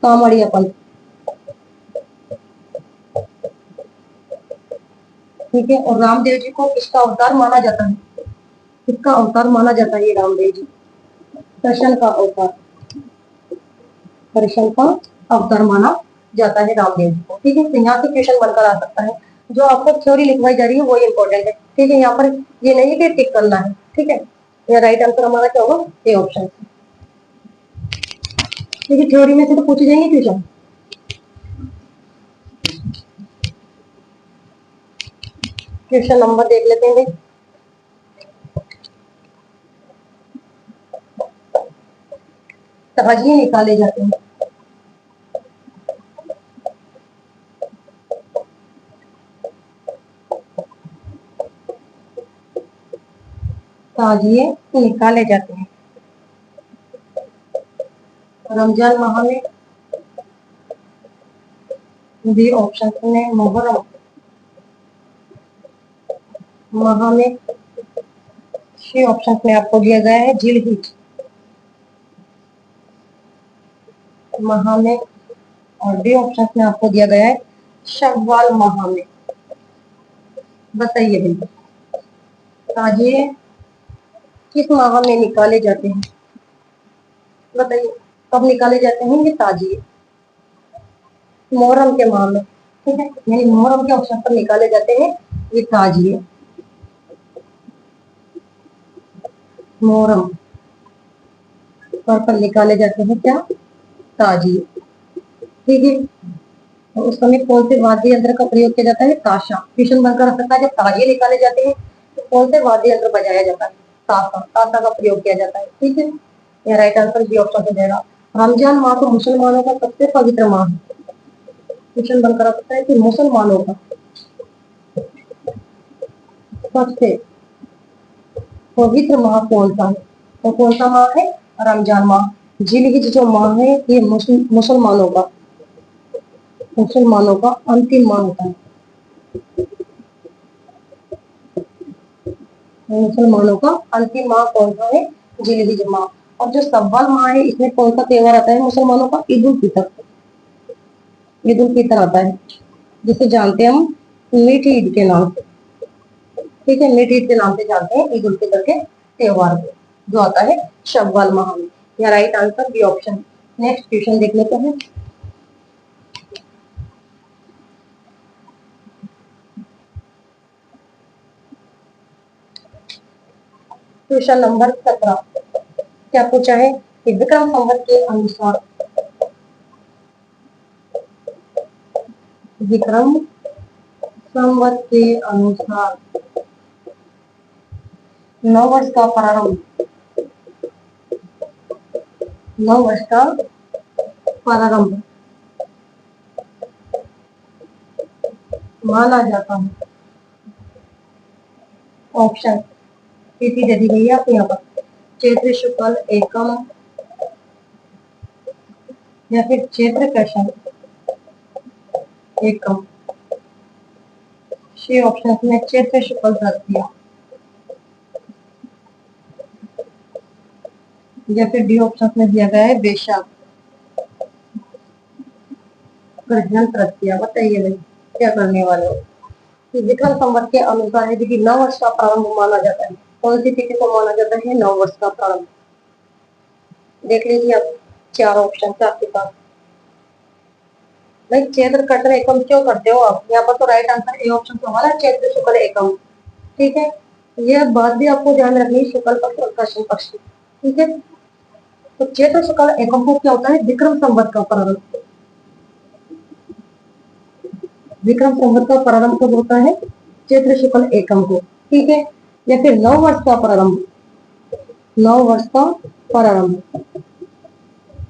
कामड़िया पंथ। ठीक है, और रामदेव जी को किसका अवतार माना जाता है? किसका अवतार माना जाता है ये रामदेव जी? कृष्ण का अवतार, कृष्ण का अवतार माना जाता है रामदेव जी को। ठीक है, तो यहाँ से क्वेश्चन बनकर आ सकता है। जो आपको थ्योरी लिखवाई जा रही है वो इंपॉर्टेंट है। ठीक है, यहाँ पर ये नहीं है कि टिक करना है। ठीक है, या राइट आंसर हमारा क्या होगा? A option. ठीक है, थ्योरी में से तो पूछे जाएंगे क्वेश्चन। क्वेश्चन नंबर देख लेते हैं। ताजिए निकाले जाते हैं। ताजिए निकाले जाते हैं रमजान माह में, बी ऑप्शन में मुहर्रम, महा में सी ऑप्शन में आपको दिया गया है जिलहिज महा में, और डी ऑप्शन में आपको दिया गया है शव्वाल माह में। बताइए भैया ताजिए किस माह में निकाले जाते हैं? बताइए कब निकाले जाते हैं ये ताजिए? मुहर्रम के माह में, ठीक है, यानी मुहर्रम के अवसर पर निकाले जाते हैं ये ताजिए। मुहर्रम पर निकाले जाते हैं क्या? ताजिए, ठीक है। तो उस समय कौन से वाद्य यंत्र का प्रयोग किया जाता है? ताशा। क्वेश्चन बनकर आ सकता है जब ताजिए निकाले जाते हैं तो कौन से वाद्य यंत्र बजाया जाता है? ताशा, ताशा का प्रयोग किया जाता है, ठीक है। यह राइट आंसर बी ऑप्शन हो जाएगा। रमजान माह तो मुसलमानों का सबसे पवित्र माह है। क्वेश्चन बनकर आ सकता है कि मुसलमानों का सबसे पवित्र माह कौन सा है? तो कौन सा माह है? रमजान माह। जिलहिज जो माह है ये मुसलमानों का अंतिम माह होता है। मुसलमानों का अंतिम माह कौन सा है? जिलहिज माह। और जो सव्वाल माह है इसमें कौन सा त्योहार आता है मुसलमानों का? ईद उल फितर। ईद उल फितर आता है जिसे जानते हैं हम मीठी ईद के नाम से, ठीक है। मीठी ईद के नाम से जानते हैं ईद उल फितर के त्योहार को, जो आता है शव्वाल माह में। या right answer B option. Next question देख लेते हैं। क्वेश्चन नंबर 17 क्या पूछा है कि विक्रम संवत के अनुसार, विक्रम संवत के अनुसार नव वर्ष का प्रारंभ, नव वर्ष का प्रारंभ माना जाता है। ऑप्शन तिथि दे दी गई है आपको यहाँ पर, चैत्र शुक्ल एकम या फिर चैत्र कृष्ण एकम। सी ऑप्शन में चैत्र शुक्ल तृतीया या फिर डी ऑप्शन में दिया गया है वैशाख कृष्ण तृतीया। बताइए भाई क्या करने वाले हो? कि विक्रम संवत के अनुसार यदि नव वर्ष का प्रारंभ माना जाता है, कौन सी तिथि को माना जाता है नव वर्ष का प्रारंभ? देख लीजिए आप, चार ऑप्शन है आपके पास। भाई चैत्र कृष्ण एकम क्यों करते हो आप? यहाँ पर तो राइट आंसर ए ऑप्शन तो हमारा चैत्र शुक्ल एकम, ठीक है। यह बात भी आपको ध्यान रखनी है, शुक्ल पक्ष और कृष्ण पक्ष, ठीक है। तो चैत्र शुक्ल एकम को क्या होता है? विक्रम संवत का प्रारंभ। विक्रम संवत का प्रारंभ कब होता है? चैत्र शुक्ल एकम को, ठीक है। या फिर नव वर्ष का प्रारंभ, नव वर्ष का प्रारंभ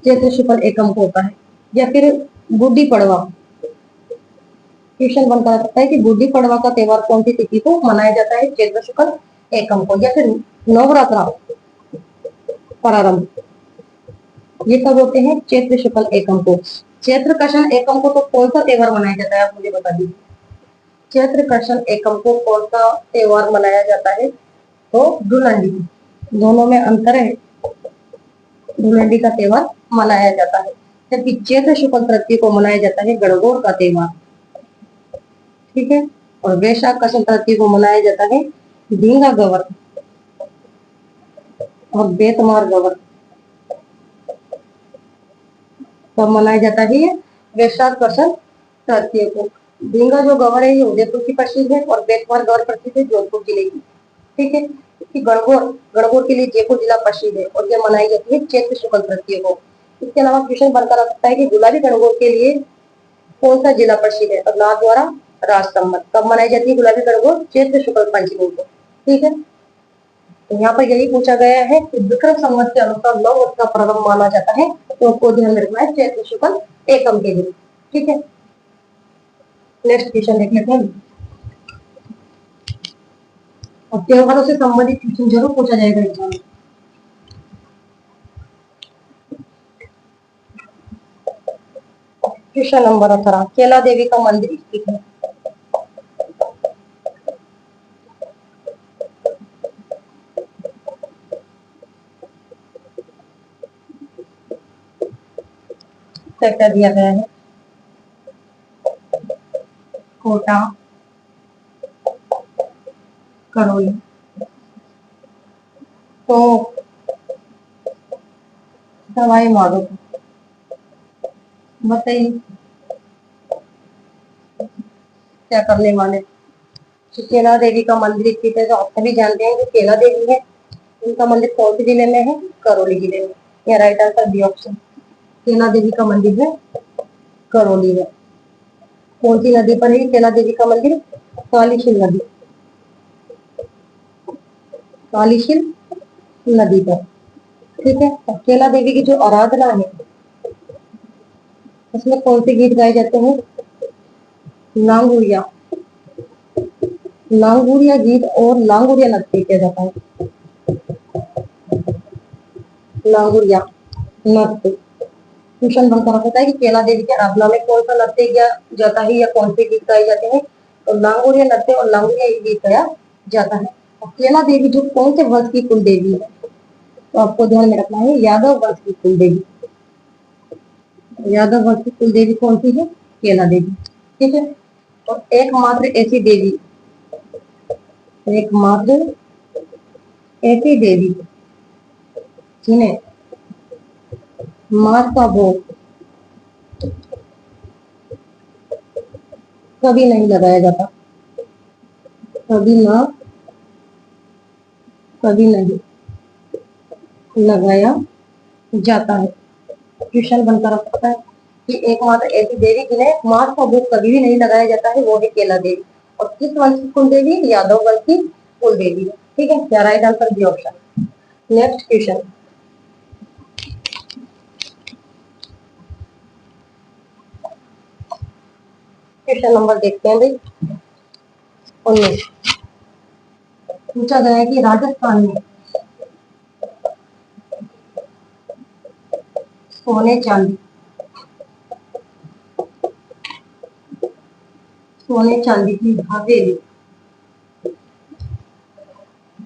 चैत्र शुक्ल एकम को होता है। या फिर गुड्डी पड़वा। क्वेश्चन बनता सकता है कि गुड्डी पड़वा का त्योहार कौन सी तिथि को मनाया जाता है? चैत्र शुक्ल एकम को। या फिर नवरात्रा प्रारंभ, ये सब होते हैं चैत्र शुक्ल एकम को। चैत्र कृष्ण एकम को तो कौन सा त्योहार मनाया जाता है आप मुझे बता दीजिए। चैत्र कृष्ण एकम को कौन सा त्योहार मनाया जाता है? तो धुलंडी। दोनों में अंतर है, धुलंडी का त्योहार मनाया जाता है। जबकि चैत्र शुक्ल तृतीया को मनाया जाता है गणगौर का त्योहार, ठीक है। और वैशाख कृष्ण तृतीया को मनाया जाता है धींगा गवर और बेतमार गवर। कब मनाया जाता है ये? वैशाख कृष्ण तृतीया को। धींगा जो गवर है ये उदयपुर की प्रसिद्ध है और बेतमार गवर प्रसिद्ध है जोधपुर जिले की, ठीक है। कि गणगौर, गणगौर के लिए जयपुर जिला प्रसिद्ध है और ये मनाई जाती है चैत्र शुक्ल तृतीया को। इसके अलावा क्वेश्चन बनकर आ सकता है कि गुलाबी गणगौर के लिए कौन सा जिला प्रसिद्ध है? और नाथद्वारा राजसमंद। कब मनाई जाती है गुलाबी गणगौर? चैत्र शुक्ल पंचमी को, ठीक है। तो यहाँ पर यही पूछा गया है कि विक्रम संवत के अनुसार नव वर्ष का प्रारंभ माना जाता है, तो आपको ध्यान में रखना है चैत्र शुक्ल एकम के लिए, ठीक है। नेक्स्ट क्वेश्चन देख लेते हैं। और त्योहारों से संबंधित क्वेश्चन जरूर पूछा जाएगा एग्जाम में। क्वेश्चन नंबर 18 केला देवी का मंदिर स्थित है। सेक्टर दिया गया है कोटा, करौली। तो सवाई माधोपुर, बताइए क्या करने वाले। तो केला देवी का मंदिर स्थित है, तो आप सभी जानते हैं कि केला देवी है, उनका मंदिर कौन से जिले में है, करौली जिले में। या राइट आंसर बी ऑप्शन, केला देवी का मंदिर है करौली में। कौन सी नदी पर है केला देवी का मंदिर, कालीशील नदी, कालीशील नदी पर। ठीक है, और केला देवी की जो आराधना है उसमें कौन से गीत गाए जाते हैं, लांगुड़िया, लांगुड़िया गीत और लांगुड़िया नृत्य किया जाता है, लांगुड़िया नृत्य। क्वेश्चन बनता रहता है कि केला देवी की आराधना में कौन सा नृत्य किया जाता है या कौन से गीत गाए जाते हैं, तो लांगुड़िया नृत्य और लांगुड़िया गीत गाया जाता है। और केला देवी जो कौन से वंश की कुल देवी है, तो आपको ध्यान में रखना है यादव वंश की कुल देवी, यादव वंश की कुल देवी कौन सी है, केला देवी। ठीक है, और एकमात्र ऐसी देवी, एकमात्र ऐसी देवी जिन्हें मां का भोग कभी नहीं लगाया जाता, कभी ना, कभी नहीं लगाया जाता है। क्वेश्चन बनता रह सकता है कि एकमात्र ऐसी देवी जिन्हें मांस का भोग कभी भी नहीं लगाया जाता है वो है केला देवी, और किस वंश की कुल देवी, यादव वंश की कुल देवी है। ठीक है, क्या right answer B option. Next question, question number देखते हैं भाई 19। पूछा गया है कि राजस्थान में सोने चांदी, सोने चांदी की हवेली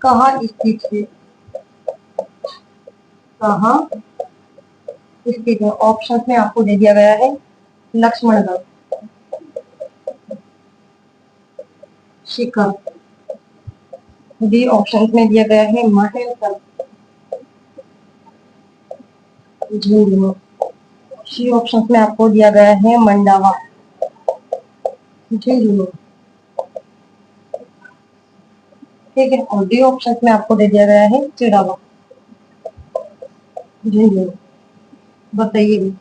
कहाँ स्थित है, कहाँ स्थित है। ऑप्शन में आपको दे दिया गया है लक्ष्मणगढ़, शिखर, डी ऑप्शन में दिया गया है महेंद्रगढ़, झुंझुनू, सी ऑप्शन में आपको दिया गया है मंडावा, झुंझुनू। ठीक है, और डी ऑप्शन में आपको दे दिया गया है चिड़ावा, झुंझुनू। बताइए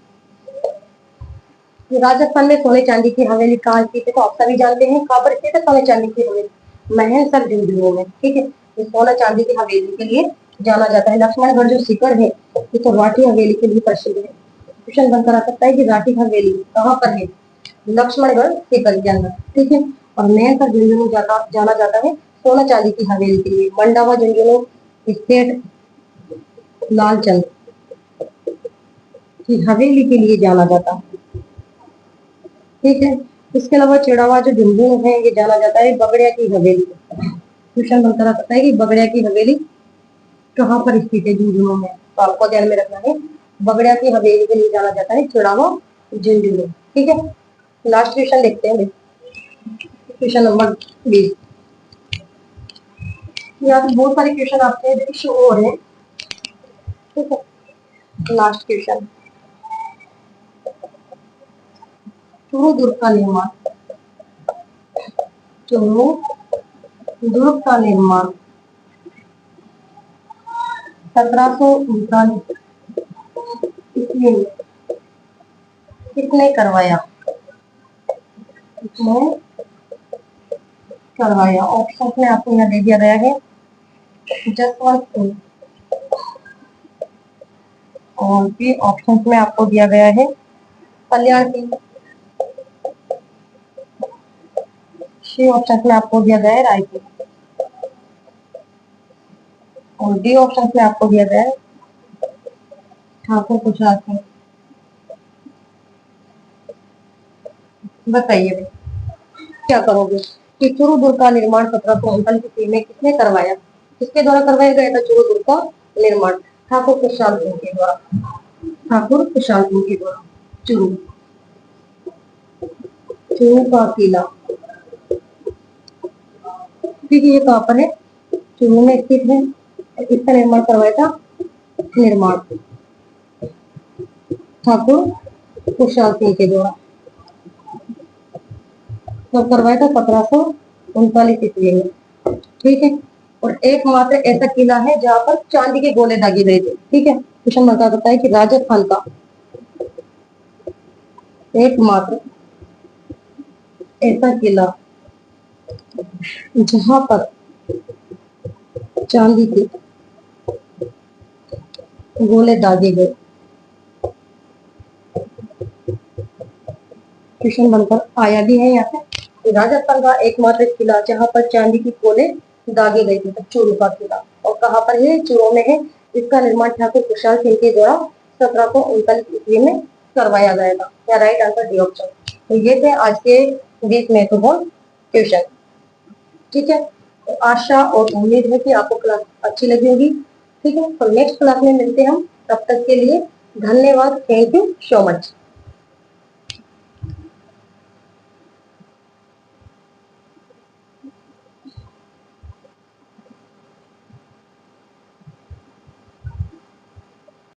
राजस्थान में सोने चांदी की हवेली कहाँ स्थित है, तो आप सभी जानते हैं कहाँ पर स्थित है सोने चांदी की हवेली, महेंद्रगढ़ झुंझुनू में। ठीक है, तो सोना चांदी की हवेली के लिए जाना जाता है। लक्ष्मणगढ़ जो शिखर है ये तो राठी हवेली के लिए प्रसिद्ध है। क्वेश्चन बनकर आ सकता है कि राठी हवेली कहाँ पर है, लक्ष्मणगढ़ शिखर के अंदर। ठीक है, और महेंद्रगढ़ झुंझुनू जाना जाता है सोना चांदी की हवेली के लिए। मंडावा झुंझुनू स्टेट लालचंद की हवेली के लिए जाना जाता है। ठीक है, इसके अलावा चिड़ावा जो झुंझुनू है ये जाना जाता है बगड़िया की हवेली। क्वेश्चन बनता रह सकता है कि बगड़िया की हवेली कहाँ पर स्थित है, झुंझुनू में। तो आपको ध्यान में रखना है बगड़िया की हवेली के लिए जाना जाता है चिड़ावा झुंझुनू। ठीक है, लास्ट क्वेश्चन देखते हैं क्वेश्चन नंबर 20। यहाँ पे बहुत सारे क्वेश्चन आपके शो हो रहे हैं। ठीक है, लास्ट क्वेश्चन, चूरू दुर्ग का निर्माण, चूरू दुर्ग का निर्माण 1739 ईस्वी में किसने करवाया, किसने करवाया। ऑप्शन में आपको यहाँ दे दिया गया है जसवंत सिंह, और भी ऑप्शन में आपको दिया गया है कल्याण सिंह, सी ऑप्शन में आपको दिया गया है राय सिंह, और डी ऑप्शन में आपको दिया गया है ठाकुर खुशहाल सिंह। बताइए क्या करोगे कि चूरू दुर्ग का निर्माण 1739 ईस्वी में किसने करवाया, किसके द्वारा करवाया गया था चूरू दुर्ग का निर्माण, ठाकुर खुशहाल सिंह के द्वारा, ठाकुर खुशहाल सिंह के द्वारा। चूरू, चूरू का किला। ठीक है, ये कहाँ पर है? चूरू में स्थित है। इसका निर्माण करवाया था, निर्माण ठाकुर कुशाल सिंह के द्वारा। कब करवाया था? 1739 ईस्वी में। ठीक है, और एकमात्र ऐसा किला है जहां पर चांदी के गोले दागे गए थे। ठीक है, क्वेश्चन बताता है कि राजस्थान का एकमात्र ऐसा किला जहां पर चांदी के गोले दागे गए। क्वेश्चन बनकर आया भी है यहाँ पे। राजस्थान का एकमात्र किला जहां पर चांदी के गोले दागे गए थे, चूरू का किला। और कहाँ पर है? चूरू में है। इसका निर्माण ठाकुर कुशाल सिंह के द्वारा 1739 ईस्वी में करवाया गया था। या राइट आंसर डी ऑप्शन। तो ये थे आज के 20 महत्वपूर्ण क्वेश्चन। ठीक है, तो आशा और उम्मीद है कि आपको क्लास अच्छी लगी होगी। ठीक है, तो नेक्स्ट क्लास में मिलते हैं हम। तब तक के लिए धन्यवाद। Thank you so much.